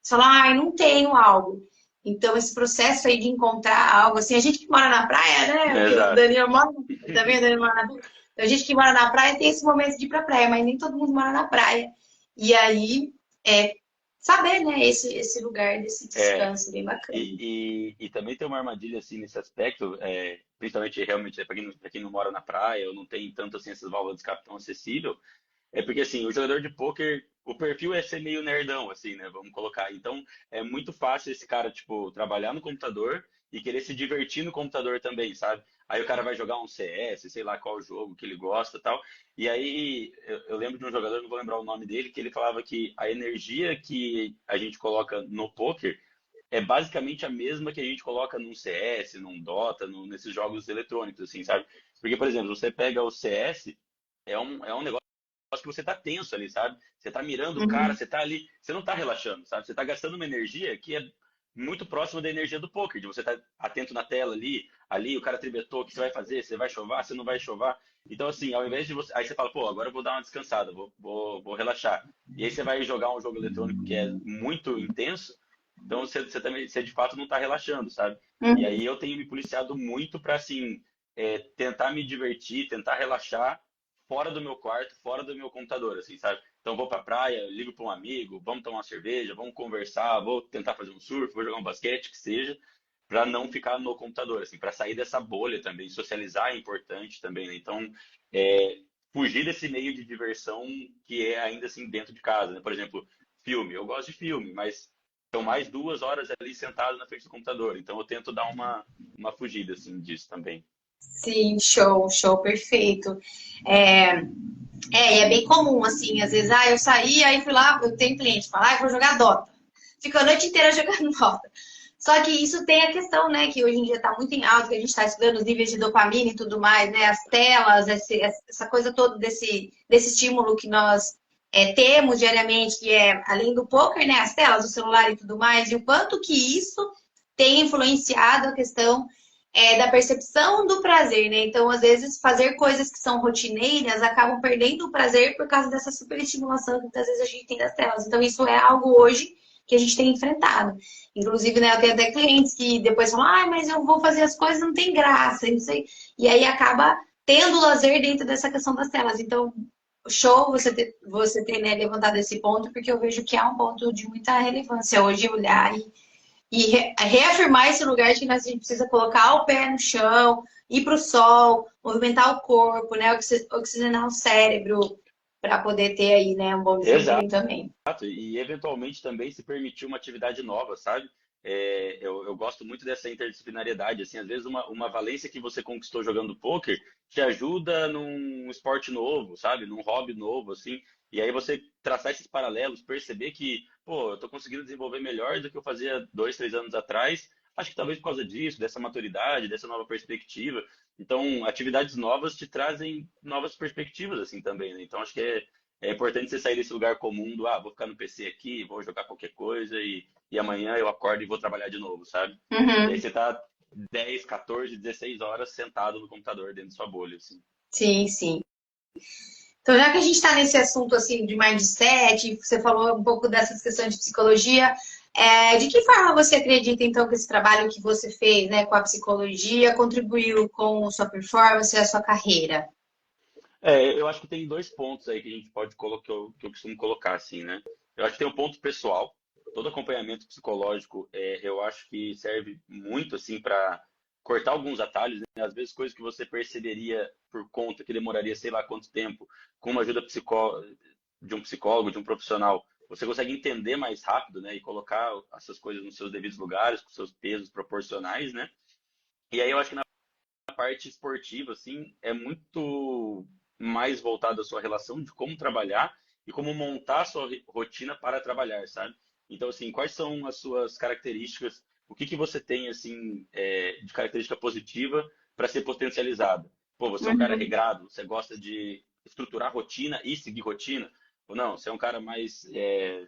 Speaker 3: Você fala, ai, não tenho algo. Então, esse processo aí de encontrar algo, assim, a gente que mora na praia, né? Porque o
Speaker 2: Exato.
Speaker 3: Daniel mora, tá vendo? Daniel mora na praia. Então, a gente que mora na praia tem esse momento de ir pra praia, mas nem todo mundo mora na praia. E aí, saber, né, esse lugar desse
Speaker 2: É,
Speaker 3: descanso bem bacana.
Speaker 2: e também tem uma armadilha assim nesse aspecto, principalmente realmente pra quem não mora na praia ou não tem tanto assim essas válvulas de escape tão acessível, é porque assim, o jogador de pôquer, o perfil é ser meio nerdão, assim, né? Vamos colocar. Então, é muito fácil esse cara, tipo, trabalhar no computador e querer se divertir no computador também, sabe? Aí o cara vai jogar um CS, sei lá qual jogo que ele gosta e tal. E aí eu lembro de um jogador, não vou lembrar o nome dele, que ele falava que a energia que a gente coloca no poker é basicamente a mesma que a gente coloca num CS, num Dota, nesses jogos eletrônicos, assim, sabe? Porque, por exemplo, você pega o CS, é um negócio que você tá tenso ali, sabe? Você tá mirando o cara,
Speaker 3: Uhum.
Speaker 2: você tá ali, você não tá relaxando, sabe? Você tá gastando uma energia que é muito próxima da energia do poker, de você tá atento na tela ali o cara tribetou, o que você vai fazer? Você vai chovar, você não vai chovar? Então, assim, ao invés de você. Aí você fala, pô, agora eu vou dar uma descansada, vou relaxar. E aí você vai jogar um jogo eletrônico que é muito intenso, então você também, você de fato não tá relaxando, sabe? E
Speaker 3: Uhum.
Speaker 2: aí eu tenho me policiado muito pra, assim, tentar me divertir, tentar relaxar fora do meu quarto, fora do meu computador, assim, sabe? Então vou pra praia, ligo para um amigo, vamos tomar uma cerveja, vamos conversar, vou tentar fazer um surf, vou jogar um basquete, que seja, para não ficar no computador, assim, para sair dessa bolha também. Socializar é importante também, né? Então, é, fugir desse meio de diversão que é ainda assim dentro de casa, né? Por exemplo, filme. Eu gosto de filme, mas são mais 2 horas ali sentado na frente do computador. Então eu tento dar uma fugida assim disso também.
Speaker 3: Sim, show, show, perfeito. É, e é bem comum, assim, às vezes, eu saí, aí fui lá, eu tenho cliente, fala, eu vou jogar Dota. Fico a noite inteira jogando Dota. Só que isso tem a questão, né, que hoje em dia está muito em alta, que a gente está estudando os níveis de dopamina e tudo mais, né, as telas, essa coisa toda desse estímulo que nós temos diariamente, que é, além do poker, né, as telas, o celular e tudo mais, e o quanto que isso tem influenciado a questão da percepção do prazer, né? Então, às vezes, fazer coisas que são rotineiras acabam perdendo o prazer por causa dessa superestimulação que muitas vezes a gente tem das telas. Então, isso é algo hoje que a gente tem enfrentado. Inclusive, né, eu tenho até clientes que depois falam, mas eu vou fazer as coisas, não tem graça, não sei. E aí acaba tendo lazer dentro dessa questão das telas. Então, show você ter né, levantado esse ponto, porque eu vejo que é um ponto de muita relevância hoje olhar e reafirmar esse lugar de que a gente precisa colocar o pé no chão, ir para o sol, movimentar o corpo, né, oxigenar o cérebro, para poder ter aí, né, um bom
Speaker 2: Exato.
Speaker 3: desempenho também.
Speaker 2: E eventualmente também se permitir uma atividade nova, sabe? Eu gosto muito dessa interdisciplinariedade, assim, às vezes uma valência que você conquistou jogando pôquer te ajuda num esporte novo, sabe? Num hobby novo, assim, e aí você traçar esses paralelos, perceber que, pô, eu tô conseguindo desenvolver melhor do que eu fazia 2, 3 anos atrás, acho que talvez por causa disso, dessa maturidade, dessa nova perspectiva. Então, atividades novas te trazem novas perspectivas, assim, também, né? Então, acho que é importante você sair desse lugar comum do, vou ficar no PC aqui, vou jogar qualquer coisa e amanhã eu acordo e vou trabalhar de novo, sabe? E aí
Speaker 3: Uhum.
Speaker 2: você tá 10, 14, 16 horas sentado no computador dentro da sua bolha, assim.
Speaker 3: Sim, sim. Então, já que a gente está nesse assunto assim de mindset, você falou um pouco dessas questões de psicologia, de que forma você acredita então que esse trabalho que você fez, né, com a psicologia contribuiu com a sua performance e a sua carreira?
Speaker 2: Eu acho que tem dois pontos aí que a gente pode colocar, que eu costumo colocar assim, né? Eu acho que tem um ponto pessoal. Todo acompanhamento psicológico, eu acho que serve muito assim para cortar alguns atalhos, né? Às vezes coisas que você perceberia por conta que demoraria sei lá quanto tempo, com uma ajuda de um psicólogo, de um profissional, você consegue entender mais rápido, né? E colocar essas coisas nos seus devidos lugares, com seus pesos proporcionais, né? E aí eu acho que na parte esportiva, assim, é muito mais voltado à sua relação de como trabalhar e como montar a sua rotina para trabalhar, sabe? Então, assim, quais são as suas características? O que que você tem, assim, de característica positiva para ser potencializada? Pô, você é um cara
Speaker 3: Uhum,
Speaker 2: regrado, você gosta de estruturar rotina e seguir rotina? Ou não, você é um cara mais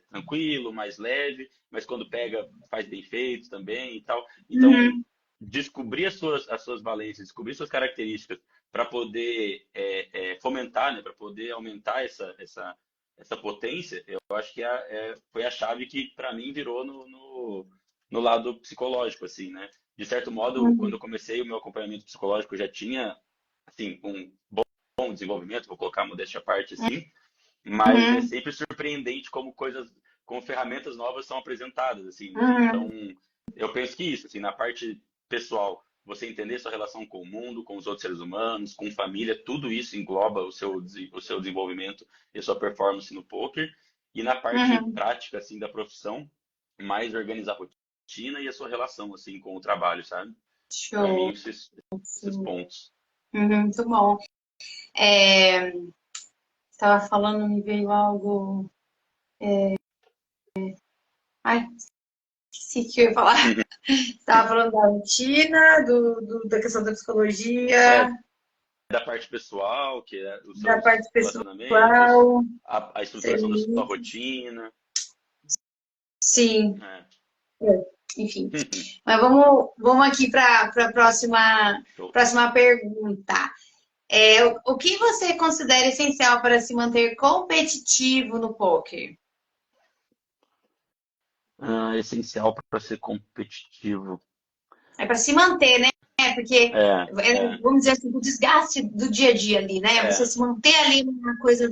Speaker 2: tranquilo, mais leve, mas quando pega, faz bem feito também e tal. Então,
Speaker 3: uhum,
Speaker 2: descobrir as suas valências, descobrir suas características para poder fomentar, né, para poder aumentar essa potência, eu acho que foi a chave que para mim virou no lado psicológico, assim, né? De certo modo, quando
Speaker 3: uhum,
Speaker 2: eu comecei o meu acompanhamento psicológico, eu já tinha, assim, um bom desenvolvimento, vou colocar a modéstia à parte, assim, mas é
Speaker 3: uhum,
Speaker 2: sempre surpreendente como ferramentas novas são apresentadas, assim, né? Então,
Speaker 3: uhum,
Speaker 2: eu penso que isso, assim, na parte pessoal, você entender sua relação com o mundo, com os outros seres humanos, com família, tudo isso engloba o seu desenvolvimento e a sua performance no poker. E na parte
Speaker 3: uhum.
Speaker 2: prática, assim, da profissão, mais organizar a rotina e a sua relação, assim, com o trabalho, sabe? Para mim,
Speaker 3: Show.
Speaker 2: esses
Speaker 3: Sim.
Speaker 2: pontos.
Speaker 3: Uhum, muito bom. É, estava falando, me veio algo. Ai, esqueci o que eu ia falar. Estava falando da rotina, da questão da
Speaker 2: É,
Speaker 3: psicologia,
Speaker 2: da parte pessoal, que é os
Speaker 3: da
Speaker 2: seus
Speaker 3: parte
Speaker 2: relacionamentos,
Speaker 3: pessoal.
Speaker 2: a estruturação da sua
Speaker 3: Serviços.
Speaker 2: rotina.
Speaker 3: Sim,
Speaker 2: É.
Speaker 3: enfim. Mas vamos aqui para a
Speaker 2: Show.
Speaker 3: próxima pergunta. O que você considera essencial para se manter competitivo no poker?
Speaker 2: Essencial para ser competitivo.
Speaker 3: É para se manter, né? Porque,
Speaker 2: É, é,
Speaker 3: vamos dizer assim, o desgaste do dia a dia ali, né? Você
Speaker 2: é,
Speaker 3: se manter ali na coisa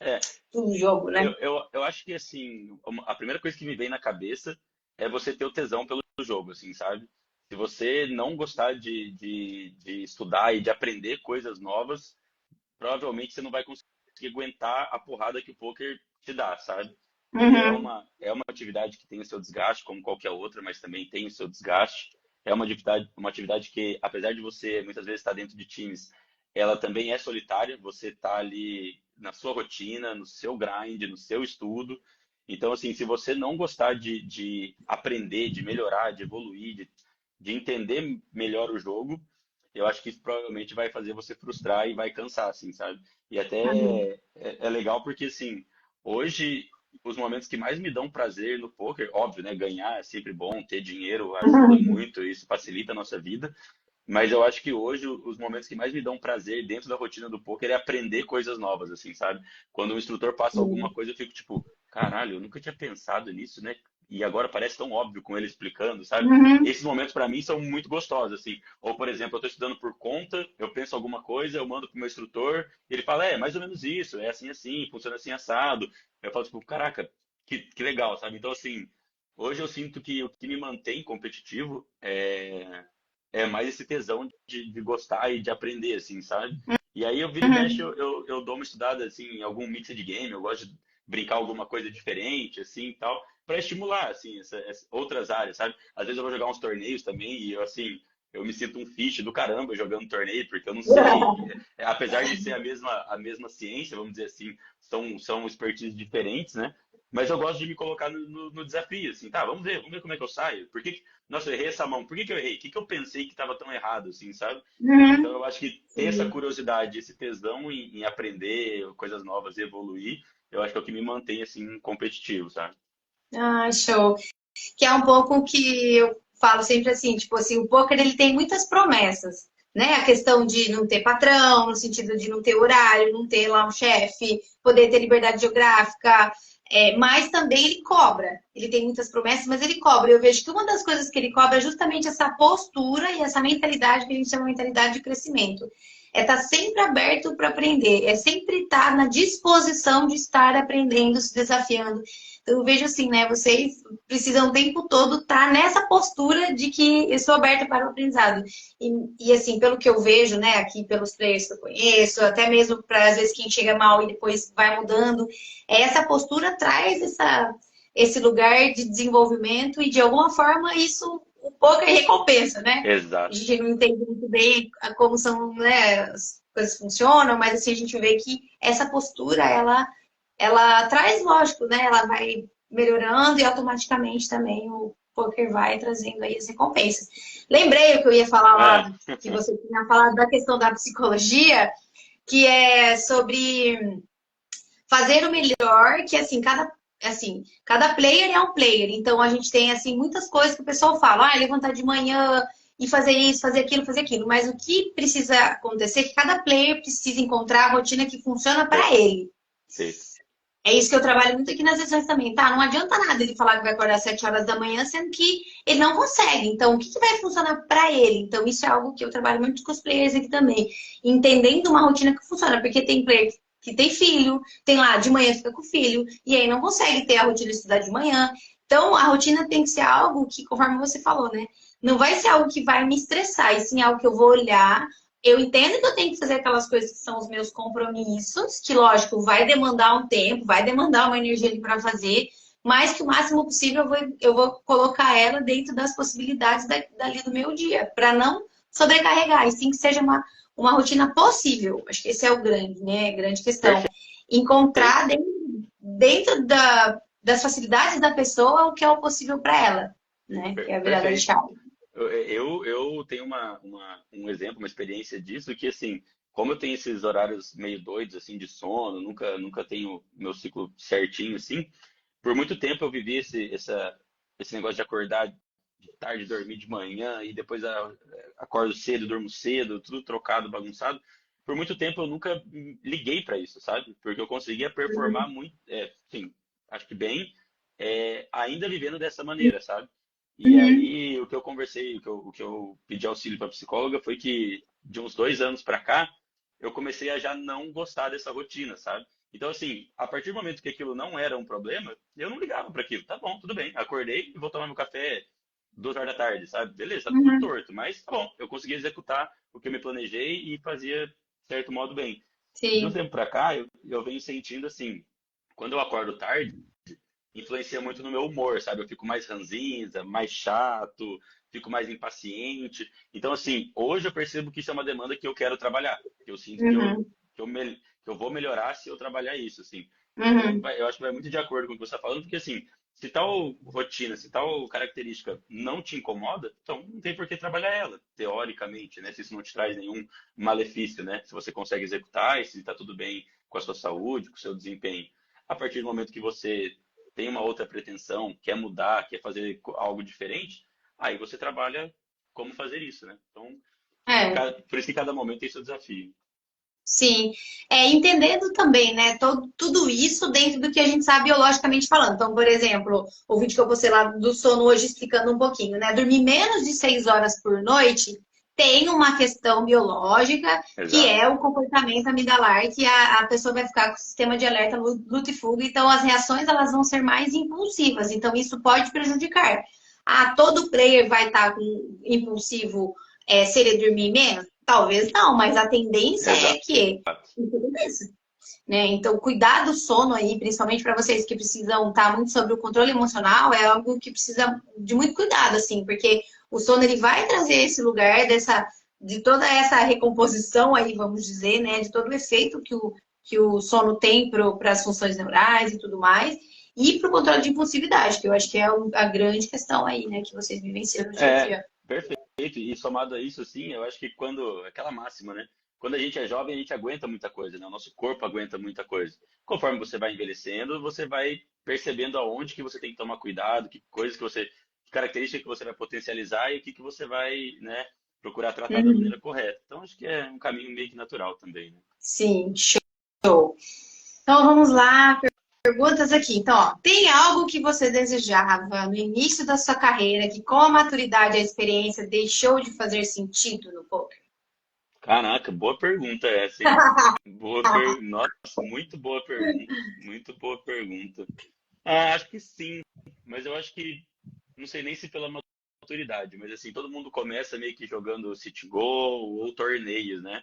Speaker 2: é.
Speaker 3: do jogo,
Speaker 2: Eu,
Speaker 3: né?
Speaker 2: eu, eu acho que, assim, a primeira coisa que me vem na cabeça é você ter o tesão pelo jogo, assim, sabe? Se você não gostar de estudar e de aprender coisas novas, provavelmente você não vai conseguir aguentar a porrada que o poker te dá, sabe? Porque é
Speaker 3: Uhum,
Speaker 2: uma, é uma atividade que tem o seu desgaste, como qualquer outra, mas também tem o seu desgaste. É uma atividade que, apesar de você muitas vezes estar dentro de times, ela também é solitária. Você está ali na sua rotina, no seu grind, no seu estudo. Então, assim, se você não gostar de aprender, de melhorar, de evoluir, de entender melhor o jogo, eu acho que isso provavelmente vai fazer você frustrar e vai cansar, assim, sabe? E
Speaker 3: uhum,
Speaker 2: até é legal porque, assim, hoje os momentos que mais me dão prazer no poker, óbvio, né? Ganhar é sempre bom, ter dinheiro ajuda
Speaker 3: uhum,
Speaker 2: muito, isso facilita a nossa vida. Mas eu acho que hoje os momentos que mais me dão prazer dentro da rotina do poker é aprender coisas novas, assim, sabe? Quando o instrutor passa alguma
Speaker 3: sim.
Speaker 2: coisa, eu fico tipo, caralho, eu nunca tinha pensado nisso, né? E agora parece tão óbvio com ele explicando, sabe?
Speaker 3: Uhum,
Speaker 2: Esses momentos para mim são muito gostosos, assim. Ou, por exemplo, eu estou estudando por conta, eu penso alguma coisa, eu mando pro meu instrutor, e ele fala, mais ou menos isso, é assim, assim, funciona assim, assado. Eu falo, tipo, caraca, que legal, sabe? Então, assim, hoje eu sinto que o que me mantém competitivo é mais esse tesão de gostar e de aprender, assim, sabe? E aí eu vira e mexe,
Speaker 3: uhum,
Speaker 2: eu dou uma estudada, assim, em algum mix de game, eu gosto de brincar alguma coisa diferente, assim, e tal, para estimular, assim, outras áreas, sabe? Às vezes eu vou jogar uns torneios também e, eu, assim, eu me sinto um fiche do caramba jogando torneio, porque eu não sei, apesar de ser a mesma ciência, vamos dizer assim, são expertises diferentes, né? Mas eu gosto de me colocar no desafio, assim, tá, vamos ver como é que eu saio. Nossa, eu errei essa mão. Por que eu errei? O que eu pensei que estava tão errado, assim, sabe? Então,
Speaker 3: uhum.
Speaker 2: eu acho que ter essa
Speaker 3: Sim.
Speaker 2: curiosidade, esse tesão em aprender coisas novas e evoluir, eu acho que é o que me mantém, assim, competitivo, sabe?
Speaker 3: Ah, show. Que é um pouco o que eu falo sempre assim, tipo assim, o poker ele tem muitas promessas, né? A questão de não ter patrão, no sentido de não ter horário, não ter lá um chefe, poder ter liberdade geográfica, mas também ele cobra. Ele tem muitas promessas, mas ele cobra. Eu vejo que uma das coisas que ele cobra é justamente essa postura e essa mentalidade que a gente chama de mentalidade de crescimento. é estar sempre aberto para aprender, é sempre estar na disposição de estar aprendendo, se desafiando. Então, eu vejo assim, né? Vocês precisam o tempo todo estar nessa postura de que eu sou aberta para o aprendizado. E assim, pelo que eu vejo, né, aqui pelos players que eu conheço, até mesmo para às vezes quem chega mal e depois vai mudando, essa postura traz esse lugar de desenvolvimento e de alguma forma isso um pouco é recompensa, né? A
Speaker 2: Exato.
Speaker 3: gente não entende muito bem como são, né, as coisas funcionam, mas assim a gente vê que essa postura ela traz, lógico, né? Ela vai melhorando e automaticamente também o poker vai trazendo aí as recompensas. Lembrei o que eu ia falar lá,
Speaker 2: É.
Speaker 3: que você tinha falado da questão da psicologia, que é sobre fazer o melhor, que cada player é um player. Então a gente tem assim muitas coisas que o pessoal fala, levantar de manhã e fazer isso, fazer aquilo, fazer aquilo. Mas o que precisa acontecer é que cada player precisa encontrar a rotina que funciona para ele.
Speaker 2: Perfeito.
Speaker 3: É isso que eu trabalho muito aqui nas sessões também, tá? Não adianta nada ele falar que vai acordar às 7 horas da manhã, sendo que ele não consegue. Então, o que vai funcionar para ele? Então, isso é algo que eu trabalho muito com os players aqui também. Entendendo uma rotina que funciona, porque tem player que tem filho, tem lá de manhã fica com o filho, e aí não consegue ter a rotina de estudar de manhã. Então, a rotina tem que ser algo que, conforme você falou, né? Não vai ser algo que vai me estressar, e sim algo que eu vou olhar. Eu entendo que eu tenho que fazer aquelas coisas que são os meus compromissos, que, lógico, vai demandar um tempo, vai demandar uma energia ali para fazer, mas que o máximo possível eu vou colocar ela dentro das possibilidades dali do meu dia, para não sobrecarregar, e sim que seja uma rotina possível. Acho que esse é o grande, né? Grande questão. Encontrar dentro das facilidades da pessoa o que é o possível para ela, né? Que é a virada de
Speaker 2: Perfeito.
Speaker 3: chave.
Speaker 2: Eu tenho um exemplo, uma experiência disso, que assim, como eu tenho esses horários meio doidos, assim, de sono, nunca tenho meu ciclo certinho, assim, por muito tempo eu vivi esse negócio de acordar de tarde, dormir de manhã, e depois acordo cedo, durmo cedo, tudo trocado, bagunçado. Por muito tempo eu nunca liguei para isso, sabe? Porque eu conseguia performar muito, sim, acho que bem, ainda vivendo dessa maneira, sabe? E
Speaker 3: Uhum.
Speaker 2: aí, o que eu conversei, o que eu pedi auxílio para psicóloga foi que de uns 2 anos para cá, eu comecei a já não gostar dessa rotina, sabe? Então, assim, a partir do momento que aquilo não era um problema, eu não ligava para aquilo. Tá bom, tudo bem. Acordei e vou tomar meu café 2 horas da tarde, sabe? Beleza, tá tudo
Speaker 3: Uhum.
Speaker 2: torto, mas tá bom. Eu consegui executar o que eu me planejei e fazia, de certo modo, bem. De um
Speaker 3: Sim.
Speaker 2: tempo para cá, eu venho sentindo assim, quando eu acordo tarde, influencia muito no meu humor, sabe? Eu fico mais ranzinza, mais chato, fico mais impaciente. Então, assim, hoje eu percebo que isso é uma demanda que eu quero trabalhar. Que eu sinto
Speaker 3: Uhum.
Speaker 2: que eu vou melhorar se eu trabalhar isso, assim. Então,
Speaker 3: Uhum.
Speaker 2: eu acho que vai muito de acordo com o que você está falando, porque, assim, se tal rotina, se tal característica não te incomoda, então não tem por que trabalhar ela, teoricamente, né? Se isso não te traz nenhum malefício, né? Se você consegue executar e se está tudo bem com a sua saúde, com o seu desempenho. A partir do momento que você tem uma outra pretensão, quer mudar, quer fazer algo diferente, aí você trabalha como fazer isso, né? Então,
Speaker 3: É.
Speaker 2: por isso que cada momento tem seu desafio.
Speaker 3: Sim, entendendo também, né, tudo isso dentro do que a gente sabe biologicamente falando. Então, por exemplo, o vídeo que eu postei lá do sono hoje explicando um pouquinho, né? Dormir menos de 6 horas por noite tem uma questão biológica que
Speaker 2: Exato.
Speaker 3: é o comportamento amidalar, que a pessoa vai ficar com o sistema de alerta, luta e fuga, então as reações elas vão ser mais impulsivas, então isso pode prejudicar. Todo player vai estar com impulsivo se ele dormir menos? Talvez não, mas a tendência é
Speaker 2: Exato.
Speaker 3: que isso aconteça, né? Então, cuidar do sono aí, principalmente para vocês que precisam estar muito sobre o controle emocional, é algo que precisa de muito cuidado, assim, porque o sono ele vai trazer esse lugar de toda essa recomposição aí, vamos dizer, né? De todo o efeito que o sono tem para as funções neurais e tudo mais, e para o controle de impulsividade, que eu acho que é a grande questão aí, né? Que vocês vivenciam no dia a
Speaker 2: É,
Speaker 3: dia.
Speaker 2: perfeito. E somado a isso, assim, eu acho que aquela máxima, né? Quando a gente é jovem, a gente aguenta muita coisa, né? O nosso corpo aguenta muita coisa. Conforme você vai envelhecendo, você vai percebendo aonde que você tem que tomar cuidado, que característica que você vai potencializar e o que você vai, né, procurar tratar da
Speaker 3: Uhum.
Speaker 2: maneira correta. Então, acho que é um caminho meio que natural também, né?
Speaker 3: Sim, show. Então vamos lá, perguntas aqui. Então, ó, tem algo que você desejava no início da sua carreira que com a maturidade e a experiência deixou de fazer sentido no poker?
Speaker 2: Caraca, boa pergunta essa, hein? Nossa, muito boa pergunta. Muito boa pergunta. Ah, acho que sim, mas eu acho que, não sei nem se pela maturidade, mas assim, todo mundo começa meio que jogando City Go ou torneios, né?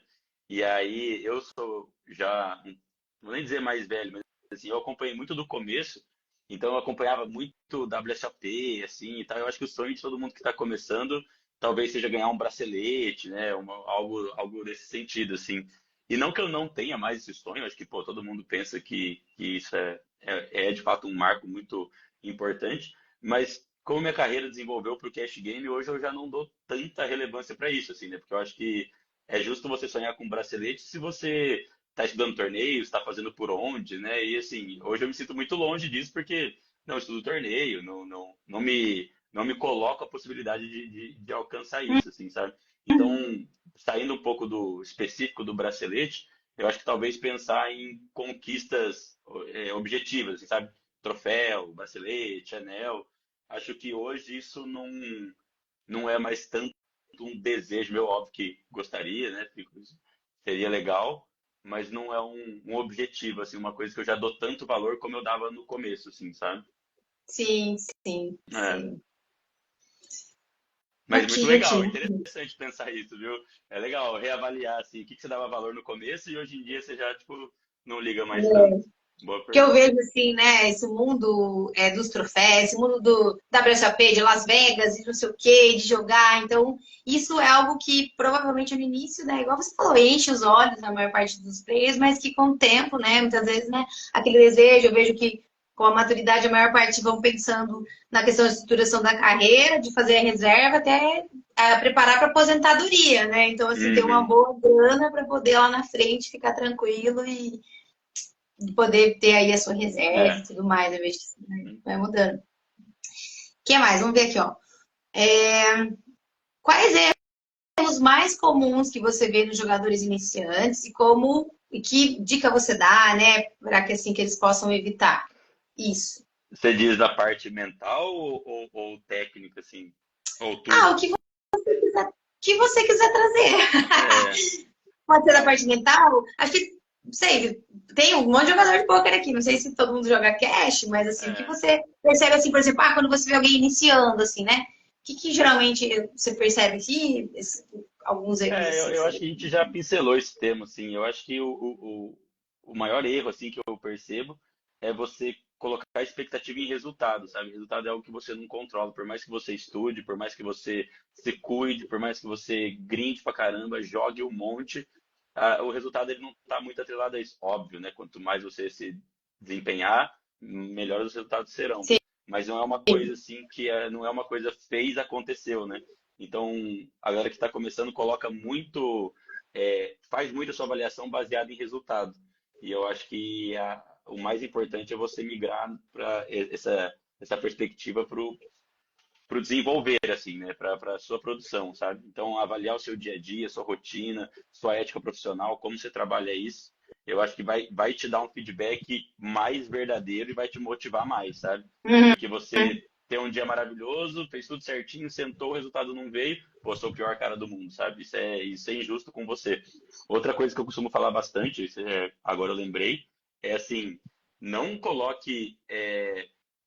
Speaker 2: E aí eu sou já, não vou nem dizer mais velho, mas assim, eu acompanhei muito do começo, então eu acompanhava muito WSOP, assim, e tal. Eu acho que o sonho de todo mundo que está começando talvez seja ganhar um bracelete, né? Algo desse sentido, assim. E não que eu não tenha mais esse sonho, acho que, pô, todo mundo pensa que isso é de fato um marco muito importante, mas como minha carreira desenvolveu para o cash game, hoje eu já não dou tanta relevância para isso, assim, né? Porque eu acho que é justo você sonhar com um bracelete se você está estudando torneios, está fazendo por onde, né? E assim, hoje eu me sinto muito longe disso porque não estudo torneio, não me coloco a possibilidade de alcançar isso, assim, sabe? Então, saindo um pouco do específico do bracelete, eu acho que talvez pensar em conquistas objetivas, assim, sabe? Troféu, bracelete, anel. Acho que hoje isso não é mais tanto um desejo meu, óbvio que gostaria, né? Seria legal, mas não é um objetivo, assim, uma coisa que eu já dou tanto valor como eu dava no começo, assim, sabe?
Speaker 3: Sim, sim,
Speaker 2: É,
Speaker 3: sim.
Speaker 2: mas
Speaker 3: Aqui,
Speaker 2: muito legal,
Speaker 3: aqui.
Speaker 2: interessante pensar isso, viu? É legal reavaliar, assim, o que você dava valor no começo e hoje em dia você já, tipo, não liga mais tanto. Boa
Speaker 3: Que eu
Speaker 2: pergunta.
Speaker 3: vejo assim, né, esse mundo dos troféus, esse mundo do WSOP, de Las Vegas e não sei o quê, de jogar. Então, isso é algo que provavelmente no início, né, igual você falou, enche os olhos na maior parte dos players, mas que com o tempo, né, muitas vezes, né, aquele desejo, eu vejo que com a maturidade a maior parte vão pensando na questão de estruturação da carreira, de fazer a reserva até preparar para aposentadoria, né? Então, assim, ter uma
Speaker 2: Uhum.
Speaker 3: boa grana para poder lá na frente ficar tranquilo e de poder ter aí a sua reserva e
Speaker 2: É.
Speaker 3: tudo mais. Eu vejo que isso vai mudando. O que mais? Vamos ver aqui, ó. Quais erros mais comuns que você vê nos jogadores iniciantes e que dica você dá, né, para que assim que eles possam evitar isso?
Speaker 2: Você diz da parte mental ou técnica, assim? Ou
Speaker 3: Ah,
Speaker 2: tudo?
Speaker 3: que você quiser trazer.
Speaker 2: É,
Speaker 3: Pode ser da
Speaker 2: cara.
Speaker 3: parte mental. Acho que, não sei, tem um monte de jogador de poker aqui. Não sei se todo mundo joga cash, mas assim, o que
Speaker 2: É.
Speaker 3: você percebe assim, por exemplo, quando você vê alguém iniciando, assim, né? O que geralmente você percebe aqui? Alguns erros
Speaker 2: É, eu,
Speaker 3: assim que
Speaker 2: eu
Speaker 3: você
Speaker 2: acho
Speaker 3: vê.
Speaker 2: que a gente já pincelou esse tema, assim. Eu acho que o maior erro, assim, que eu percebo é você colocar expectativa em resultado, sabe? Resultado é algo que você não controla. Por mais que você estude, por mais que você se cuide, por mais que você grinde pra caramba, jogue um monte, o resultado ele não tá muito atrelado a isso. Óbvio, né? Quanto mais você se desempenhar, melhores os resultados serão.
Speaker 3: Sim.
Speaker 2: Mas não é uma coisa assim não é uma coisa fez, aconteceu, né? Então, a galera que está começando coloca muito, faz muito a sua avaliação baseada em resultado. E eu acho que o mais importante é você migrar para essa perspectiva para o desenvolver, assim, né? Para a sua produção, sabe? Então, avaliar o seu dia a dia, sua rotina, sua ética profissional, como você trabalha isso, eu acho que vai te dar um feedback mais verdadeiro e vai te motivar mais, sabe?
Speaker 3: Uhum.
Speaker 2: Do que você ter um dia maravilhoso, fez tudo certinho, sentou, o resultado não veio, pô, sou o pior cara do mundo, sabe? Isso é injusto com você. Outra coisa que eu costumo falar bastante, agora eu lembrei, é assim, não coloque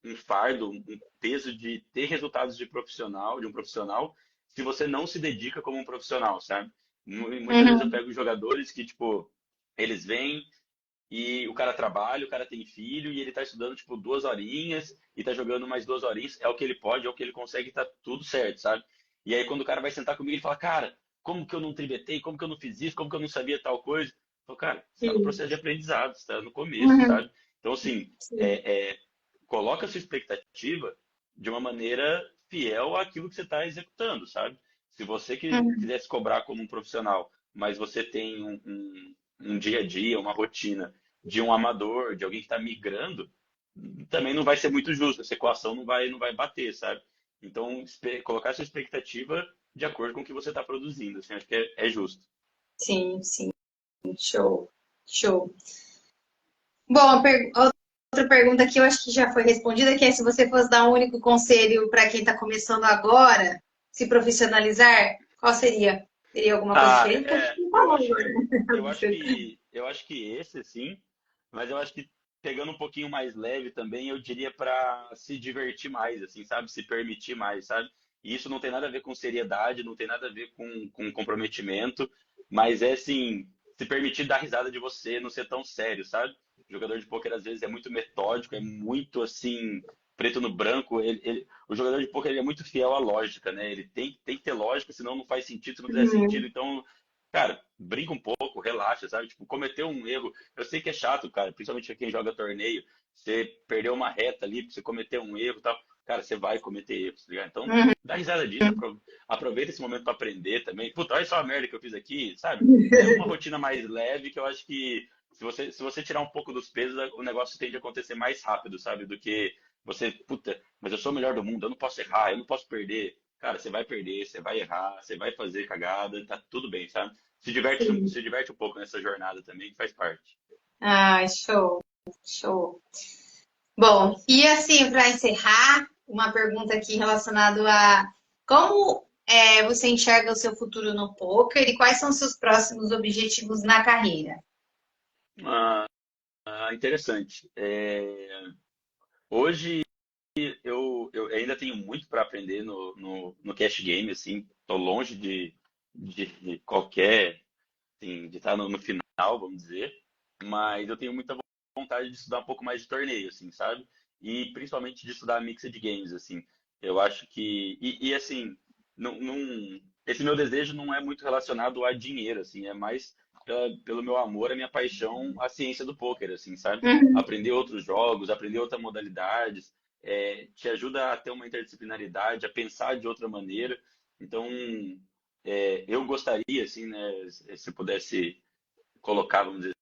Speaker 2: um fardo, um peso de ter resultados de um profissional, se você não se dedica como um profissional, sabe? Muitas vezes eu
Speaker 3: Uhum.
Speaker 2: pego jogadores que, tipo, eles vêm e o cara trabalha, o cara tem filho e ele tá estudando, tipo, 2 horinhas e tá jogando mais 2 horinhas, é o que ele pode, é o que ele consegue, tá tudo certo, sabe? E aí quando o cara vai sentar comigo, ele fala, cara, como que eu não tribetei, como que eu não fiz isso, como que eu não sabia tal coisa? Eu falo, cara, você tá no
Speaker 3: Sim.
Speaker 2: processo de aprendizado, você tá no começo,
Speaker 3: Uhum.
Speaker 2: sabe? Então, assim,
Speaker 3: Sim.
Speaker 2: coloca a sua expectativa de uma maneira fiel àquilo que você está executando, sabe? Se você
Speaker 3: Uhum.
Speaker 2: quisesse cobrar como um profissional, mas você tem um dia a dia, uma rotina de um amador, de alguém que está migrando, também não vai ser muito justo. Essa equação não vai bater, sabe? Então, colocar sua expectativa de acordo com o que você está produzindo. Assim, acho que é justo.
Speaker 3: Sim, sim. Show. Show. Bom, outra pergunta que eu acho que já foi respondida, que é se você fosse dar um único conselho para quem está começando agora, se profissionalizar, qual seria? Teria alguma coisa
Speaker 2: Ah,
Speaker 3: diferente? Porque
Speaker 2: eu acho, eu acho que esse, sim, mas eu acho que pegando um pouquinho mais leve também, eu diria para se divertir mais, assim, sabe? Se permitir mais, sabe? E isso não tem nada a ver com seriedade, não tem nada a ver com comprometimento, mas é, assim, se permitir dar risada de você, não ser tão sério, sabe? O jogador de pôquer, às vezes, é muito metódico, é muito, assim, preto no branco. O jogador de pôquer, ele é muito fiel à lógica, né? Ele tem que ter lógica, senão não faz sentido, se não fizer sentido.
Speaker 3: Uhum.
Speaker 2: Então, cara, brinca um pouco, relaxa, sabe? Tipo, cometeu um erro. Eu sei que é chato, cara, principalmente quem joga torneio. Você perdeu uma reta ali, você cometeu um erro e tal. Cara, você vai cometer erros, tá ligado? Então, dá risada disso, aproveita esse momento pra aprender também. Puta, olha só a merda que eu fiz aqui, sabe? Leva uma rotina mais leve, que eu acho que se você tirar um pouco dos pesos, o negócio tende a acontecer mais rápido, sabe? Do que você, puta, mas eu sou o melhor do mundo, eu não posso errar, eu não posso perder. Cara, você vai perder, você vai errar, você vai fazer cagada, tá tudo bem, sabe?
Speaker 3: Sim.
Speaker 2: Se diverte um pouco nessa jornada também, que faz parte.
Speaker 3: Ah, show, show. Bom, e assim, para encerrar, uma pergunta aqui relacionada a como você enxerga o seu futuro no poker e quais são os seus próximos objetivos na carreira?
Speaker 2: Ah, interessante. Hoje eu ainda tenho muito para aprender no cash game, assim, tô longe de qualquer, assim, de estar no final, vamos dizer, mas eu tenho muita vontade de estudar um pouco mais de torneio, assim, sabe? E principalmente de estudar mixed games, assim. Eu acho que. Assim, esse meu desejo não é muito relacionado a dinheiro, assim, é mais pelo meu amor, a minha paixão, a ciência do poker, assim, sabe?
Speaker 3: Uhum.
Speaker 2: Aprender outros jogos, aprender outras modalidades, te ajuda a ter uma interdisciplinaridade, a pensar de outra maneira. Então, eu gostaria, assim, né, se pudesse colocar, vamos dizer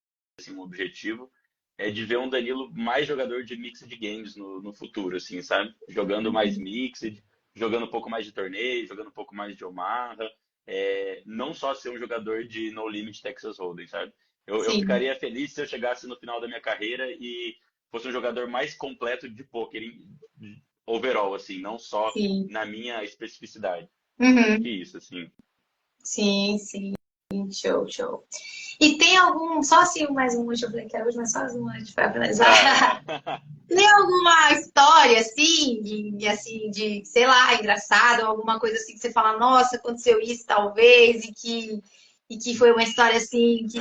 Speaker 2: assim, um objetivo, é de ver um Danilo mais jogador de mixed games no futuro, assim, sabe? Jogando mais mixed, jogando um pouco mais de torneio, jogando um pouco mais de Omaha, não só ser um jogador de No Limit Texas Hold'em, sabe? Eu
Speaker 3: Sim,
Speaker 2: ficaria feliz se eu chegasse no final da minha carreira e fosse um jogador mais completo de poker overall, assim, não só
Speaker 3: sim.
Speaker 2: na minha especificidade. Acho que
Speaker 3: Uhum.
Speaker 2: isso, assim.
Speaker 3: Sim, sim. Show, show. E tem algum, só assim mais um, deixa eu ver aqui, a última, só mais uma, para finalizar.
Speaker 2: Vai, vai.
Speaker 3: Tem alguma história assim, assim, de, sei lá, engraçada, ou alguma coisa assim que você fala, nossa, aconteceu isso talvez, e que foi uma história assim, que,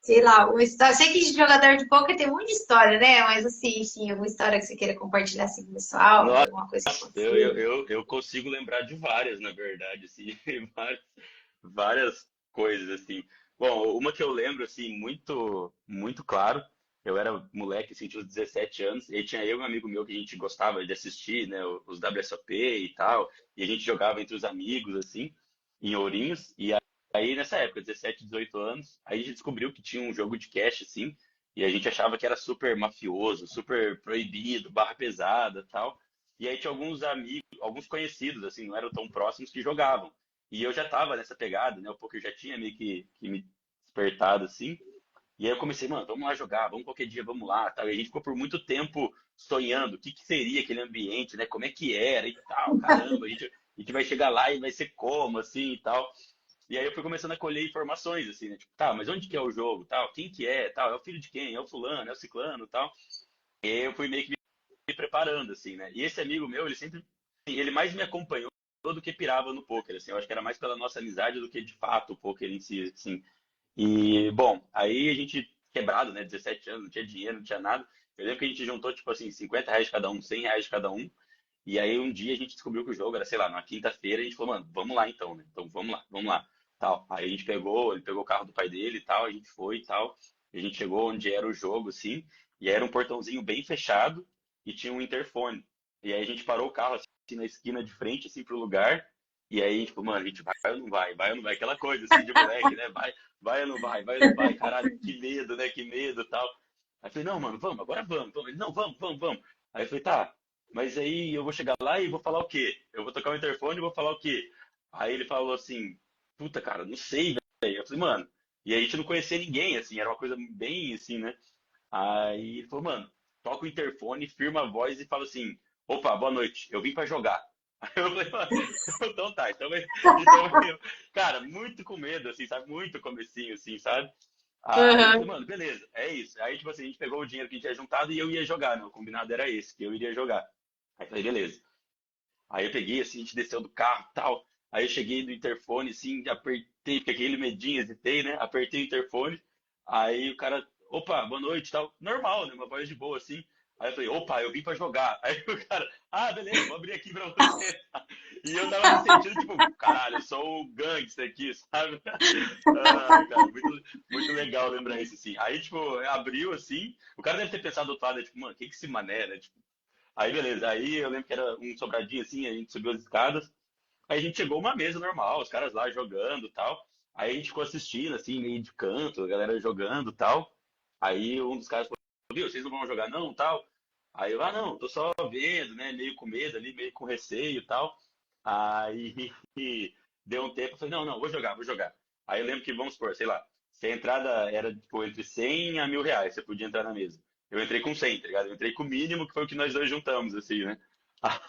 Speaker 3: sei lá, uma história. Sei que jogador de poker tem muita história, né? Mas assim, enfim, alguma história que você queira compartilhar assim com o pessoal, de
Speaker 2: Nossa,
Speaker 3: alguma coisa que
Speaker 2: eu,
Speaker 3: aconteceu.
Speaker 2: eu, eu, eu consigo lembrar de várias, na verdade, assim, várias coisas, assim. Bom, uma que eu lembro, assim, muito, muito claro, eu era moleque, assim, tinha uns 17 anos, e aí tinha eu e um amigo meu que a gente gostava de assistir, né, os WSOP e tal, e a gente jogava entre os amigos, assim, em Ourinhos, e aí nessa época, 17, 18 anos, aí a gente descobriu que tinha um jogo de cash, assim, e a gente achava que era super mafioso, super proibido, barra pesada e tal. E aí tinha alguns amigos, alguns conhecidos, assim, não eram tão próximos, que jogavam. E eu já tava nessa pegada, né? O poker já tinha meio que me despertado, assim. E aí eu comecei, mano, vamos lá jogar, vamos qualquer dia, vamos lá, tal. E a gente ficou por muito tempo sonhando o que seria aquele ambiente, né? Como é que era e tal, caramba, a gente vai chegar lá e vai ser como, assim, e tal. E aí eu fui começando a colher informações, assim, né? Tipo, tá, mas onde que é o jogo, tal? Quem que é, tal? É o filho de quem? É o fulano, é o ciclano, tal. E aí eu fui meio que me preparando, assim, né? E esse amigo meu, ele mais me acompanhou do que pirava no poker, assim. Eu acho que era mais pela nossa amizade do que de fato o poker em si, assim. E, bom, aí a gente quebrado, né? 17 anos, não tinha dinheiro, não tinha nada. Eu lembro que a gente juntou, tipo assim, R$ 50 cada um, R$ 100 cada um. E aí um dia a gente descobriu que o jogo era, sei lá, na quinta-feira, a gente falou, mano, vamos lá então, né? Então vamos lá, vamos lá. Tal. Aí a gente pegou, ele pegou o carro do pai dele e tal, a gente foi e tal. E a gente chegou onde era o jogo, assim, e era um portãozinho bem fechado e tinha um interfone. E aí a gente parou o carro assim na esquina de frente, assim, pro lugar. E aí a gente falou, mano, a gente vai ou não vai? Vai ou não vai? Aquela coisa assim de moleque, né? Vai ou não vai? Vai ou não vai? Caralho, que medo, né? Que medo e tal. Aí eu falei, não, mano, vamos, agora vamos, vamos. Ele, não, vamos, vamos, vamos. Aí eu falei, tá, mas aí eu vou chegar lá e vou falar o quê? Eu vou tocar o interfone e vou falar o quê? Aí ele falou assim, puta, cara, não sei, velho. Eu falei, mano, e a gente não conhecia ninguém, assim, era uma coisa bem assim, né? Aí ele falou, mano, toca o interfone, firma a voz e fala assim, opa, boa noite, eu vim pra jogar. Aí eu falei, mano, então tá, cara, muito com medo, assim, sabe? Muito comecinho, assim, sabe? Aí eu falei,
Speaker 3: Aham.
Speaker 2: mano, beleza, é isso. Aí, tipo assim, a gente pegou o dinheiro que a gente tinha juntado e eu ia jogar, né? O combinado era esse, que eu iria jogar. Aí eu falei, beleza. Aí eu peguei, assim, a gente desceu do carro e tal. Aí eu cheguei no interfone, assim, apertei, fiquei aquele medinho, hesitei, né? Apertei o interfone. Aí o cara, opa, boa noite e tal. Normal, né? Uma voz de boa, assim. Aí eu falei, opa, eu vim pra jogar. Aí o cara, ah, beleza, vou abrir aqui pra você. E eu tava me sentindo, tipo, caralho, eu sou o gangster aqui, sabe? Ai, cara, muito legal lembrar isso, assim. Aí, tipo, abriu, assim. O cara deve ter pensado do outro lado, né? Tipo, mano, o que que esse mané, né? Tipo, aí, beleza. Aí eu lembro que era um sobradinho assim, a gente subiu as escadas. Aí a gente chegou uma mesa normal, os caras lá jogando e tal. Aí a gente ficou assistindo, assim, meio de canto, a galera jogando e tal. Aí um dos caras falou, viu, vocês não vão jogar não, tal? Aí eu, ah, não, tô só vendo, né, meio com medo ali, meio com receio e tal. Aí deu um tempo, eu falei, não, não, vou jogar, vou jogar. Aí eu lembro que, vamos supor, sei lá, se a entrada era, tipo, entre 100 a 1.000 reais, você podia entrar na mesa. Eu entrei com 100, tá ligado? Eu entrei com o mínimo, que foi o que nós dois juntamos, assim, né?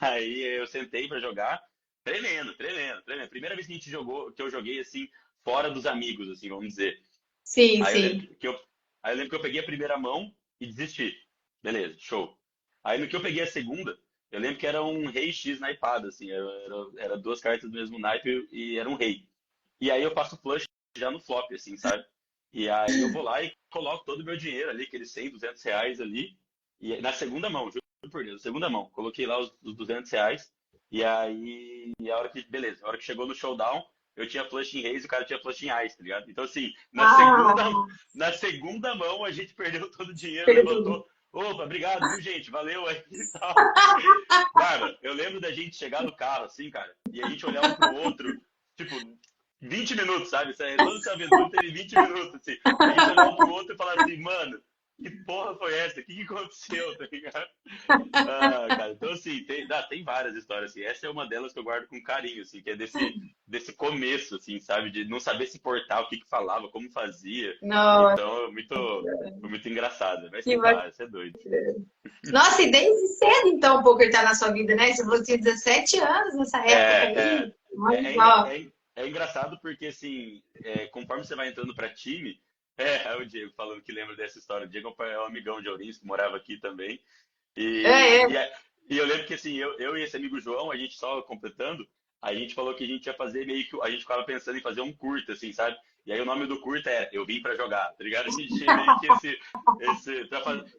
Speaker 2: Aí eu sentei pra jogar, tremendo, tremendo, tremendo. Primeira vez que a gente jogou, que eu joguei assim, fora dos amigos, assim, vamos dizer.
Speaker 3: Sim,
Speaker 2: Aí eu lembro
Speaker 3: sim.
Speaker 2: que eu, aí eu lembro que eu peguei a primeira mão e desisti. Beleza, show. Aí no que eu peguei a segunda, eu lembro que era um rei X naipada, assim, era duas cartas do mesmo naipe e era um rei. E aí eu faço flush já no flop, assim, sabe? E aí eu vou lá e coloco todo o meu dinheiro ali, aqueles 100, 200 reais ali, e na segunda mão, juro por Deus, segunda mão. Coloquei lá os 200 reais, e aí, a hora que, beleza, a hora que chegou no showdown, eu tinha flush em reis e o cara tinha flush em ais, tá ligado? Então, assim,
Speaker 3: Ah,
Speaker 2: na segunda mão a gente perdeu todo o dinheiro,
Speaker 3: perdeu tudo.
Speaker 2: levantou. Opa, obrigado, viu, gente? Valeu aí e tal. Cara, eu lembro da gente chegar no carro, assim, cara, e a gente olhar um pro outro, tipo, 20 minutos, sabe? Toda essa aventura teve 20 minutos, assim. A gente olhar um pro outro e falar assim, mano, que porra foi essa? O que que aconteceu, tá ligado? Ah, cara, então assim, tem várias histórias, assim. Essa é uma delas que eu guardo com carinho, assim, que é desse começo, assim, sabe? De não saber se portar, o que que falava, como fazia.
Speaker 3: Nossa,
Speaker 2: Então, foi muito engraçado. Mas
Speaker 3: que
Speaker 2: tem
Speaker 3: bacana.
Speaker 2: várias, você é doido.
Speaker 3: Nossa, e desde cedo, então, o poker tá na sua vida, né? Você falou que tinha 17 anos nessa
Speaker 2: É,
Speaker 3: época aí.
Speaker 2: é,
Speaker 3: Olha só.
Speaker 2: é engraçado porque, assim, conforme você vai entrando para time, é o Diego falando que lembra dessa história. O Diego é um amigão de Ourinhos que morava aqui também.
Speaker 3: É,
Speaker 2: E,
Speaker 3: é.
Speaker 2: e, é- e eu lembro que, assim, eu e esse amigo João, a gente só completando, a gente falou que a gente ia fazer meio que. A gente ficava pensando em fazer um curta, assim, sabe? E aí o nome do curta é Eu Vim Pra Jogar, tá ligado? A gente tinha meio que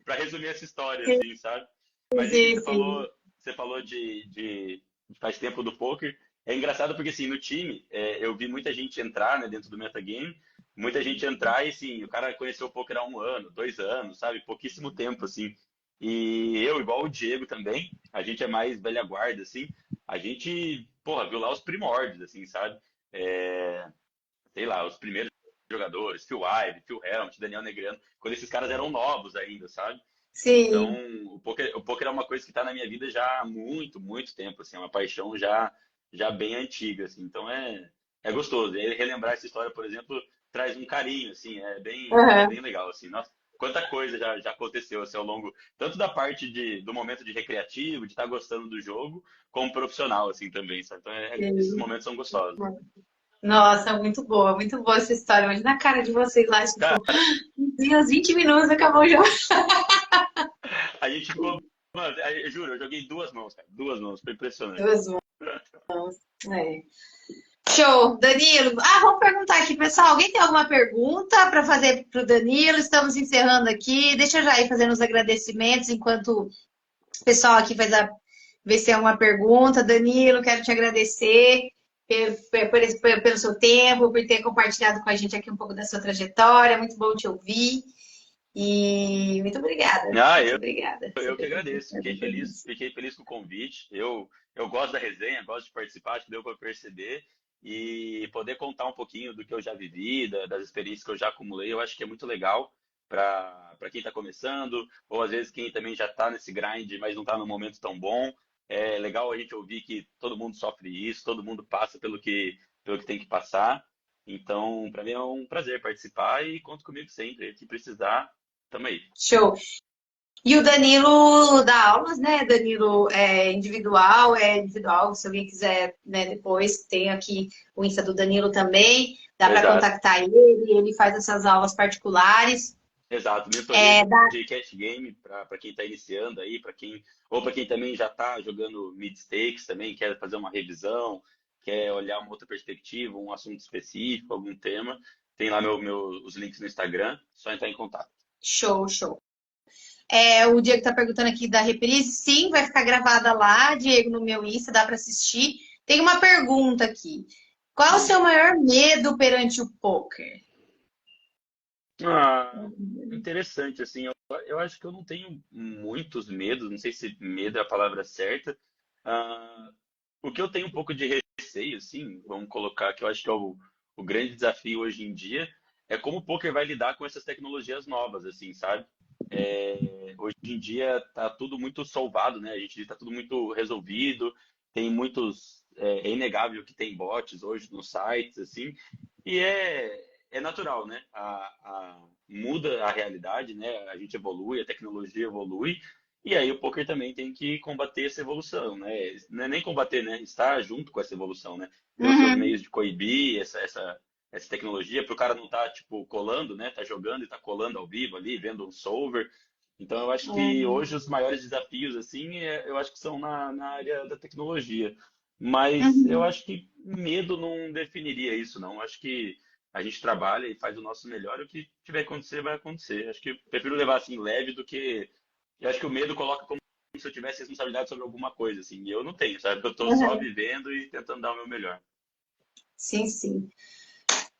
Speaker 2: pra resumir essa história, assim, sabe? Mas enfim,
Speaker 3: Sim, sim.
Speaker 2: você falou de faz tempo do poker. É engraçado porque, assim, no time, eu vi muita gente entrar, né, dentro do metagame, muita gente entrar e, assim, o cara conheceu o poker há 1 ano, 2 anos, sabe? Pouquíssimo tempo, assim. E eu, igual o Diego também, a gente é mais velha guarda, assim, a gente, porra, viu lá os primórdios, assim, sabe? É, sei lá, os primeiros jogadores, Phil Ivey, Phil Helmut, Daniel Negreanu, quando esses caras eram novos ainda, sabe? Então,
Speaker 3: Sim.
Speaker 2: o poker é uma coisa que está na minha vida já há muito, muito tempo, assim, é uma paixão já bem antiga, assim. Então é gostoso. E aí relembrar essa história, por exemplo, traz um carinho, assim, é bem
Speaker 3: Aham.
Speaker 2: legal, assim. Nossa, quanta coisa já aconteceu assim, ao longo, tanto da parte do momento de recreativo, de estar gostando do jogo, como profissional, assim, também, sabe? Então, esses
Speaker 3: Sim.
Speaker 2: momentos são gostosos.
Speaker 3: Nossa, muito boa essa história. Mas na cara de vocês lá, tipo,
Speaker 2: Cara,
Speaker 3: meu Deus, 20 minutos acabou o jogo.
Speaker 2: a gente ficou, mano, eu juro, eu joguei duas mãos, cara, duas mãos, foi impressionante.
Speaker 3: Duas mãos. É. Show, Danilo. Ah, vamos perguntar aqui, pessoal. Alguém tem alguma pergunta para fazer para o Danilo? Estamos encerrando aqui. Deixa eu já ir fazendo os agradecimentos enquanto o pessoal aqui ver se tem alguma pergunta. Danilo, quero te agradecer pelo seu tempo, por ter compartilhado com a gente aqui um pouco da sua trajetória. Muito bom te ouvir. E muito obrigada.
Speaker 2: Ah,
Speaker 3: Muito obrigada. Você
Speaker 2: eu que
Speaker 3: ter
Speaker 2: agradeço,
Speaker 3: compartilhado com a gente.
Speaker 2: fiquei feliz com o convite. Eu gosto da resenha, gosto de participar, acho que deu para perceber e poder contar um pouquinho do que eu já vivi, das experiências que eu já acumulei, eu acho que é muito legal para quem está começando, ou às vezes quem também já está nesse grind, mas não está num momento tão bom. É legal a gente ouvir que todo mundo sofre isso, todo mundo passa pelo que tem que passar. Então, para mim é um prazer participar e conto comigo sempre. Se precisar, tamo aí.
Speaker 3: Show. E o Danilo dá aulas, né? Danilo é individual. Se alguém quiser, né, depois, tem aqui o Insta do Danilo também. Dá para
Speaker 2: Exato,
Speaker 3: contactar ele faz essas aulas particulares.
Speaker 2: exato. Mentoria
Speaker 3: Dá
Speaker 2: de cash game para quem está iniciando aí, ou para quem também já está jogando mid stakes também, quer fazer uma revisão, quer olhar uma outra perspectiva, um assunto específico, algum tema. Tem lá os links no Instagram, só entrar em contato.
Speaker 3: show, show. O Diego tá perguntando aqui da reprise. Sim, vai ficar gravada lá, Diego, no meu Insta, dá para assistir. Tem uma pergunta aqui. Qual o seu maior medo perante o poker?
Speaker 2: Ah, interessante, assim, eu acho que eu não tenho muitos medos, não sei se medo é a palavra certa. Ah, o que eu tenho um pouco de receio, assim, vamos colocar que eu acho que é o grande desafio hoje em dia, é como o poker vai lidar com essas tecnologias novas, assim, sabe? Hoje em dia tá tudo muito solvado, né? A gente tá tudo muito resolvido, tem é inegável que tem bots hoje nos sites, assim, e é natural, né? Muda a realidade, né? A gente evolui, a tecnologia evolui, e aí o poker também tem que combater essa evolução, né? Não é nem combater, né? Estar junto com essa evolução, né? Ver os seus
Speaker 3: Uhum,
Speaker 2: meios de coibir essa tecnologia, para o cara não estar, tipo, colando, né? Tá jogando e tá colando ao vivo ali, vendo um solver. Então, eu acho que hoje os maiores desafios, assim, eu acho que são na área da tecnologia. Mas eu
Speaker 3: uhum.
Speaker 2: acho que medo não definiria isso, não. Eu acho que a gente trabalha e faz o nosso melhor, e o que tiver que acontecer, vai acontecer. Acho que eu prefiro levar assim leve do que. Eu acho que o medo coloca como se eu tivesse responsabilidade sobre alguma coisa, assim. E eu não tenho, sabe? Eu tô só
Speaker 3: Uhum.
Speaker 2: vivendo e tentando dar o meu melhor.
Speaker 3: Sim, sim.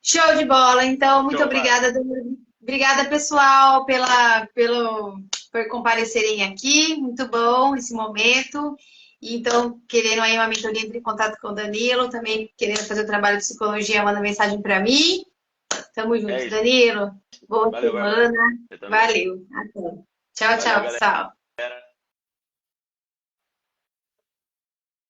Speaker 3: Show de bola. Então, muito
Speaker 2: Show, Bárbara.
Speaker 3: obrigada, Danilo. Obrigada, pessoal, por comparecerem aqui. Muito bom esse momento. Então, querendo aí uma mentoria, entre em contato com o Danilo. Também querendo fazer o trabalho de psicologia, manda mensagem para mim. Tamo
Speaker 2: É
Speaker 3: junto,
Speaker 2: isso.
Speaker 3: Danilo. Boa
Speaker 2: Valeu, Bárbara.
Speaker 3: semana.
Speaker 2: Você também.
Speaker 3: Valeu. Até. Tchau,
Speaker 2: Valeu,
Speaker 3: tchau,
Speaker 2: galera.
Speaker 3: pessoal.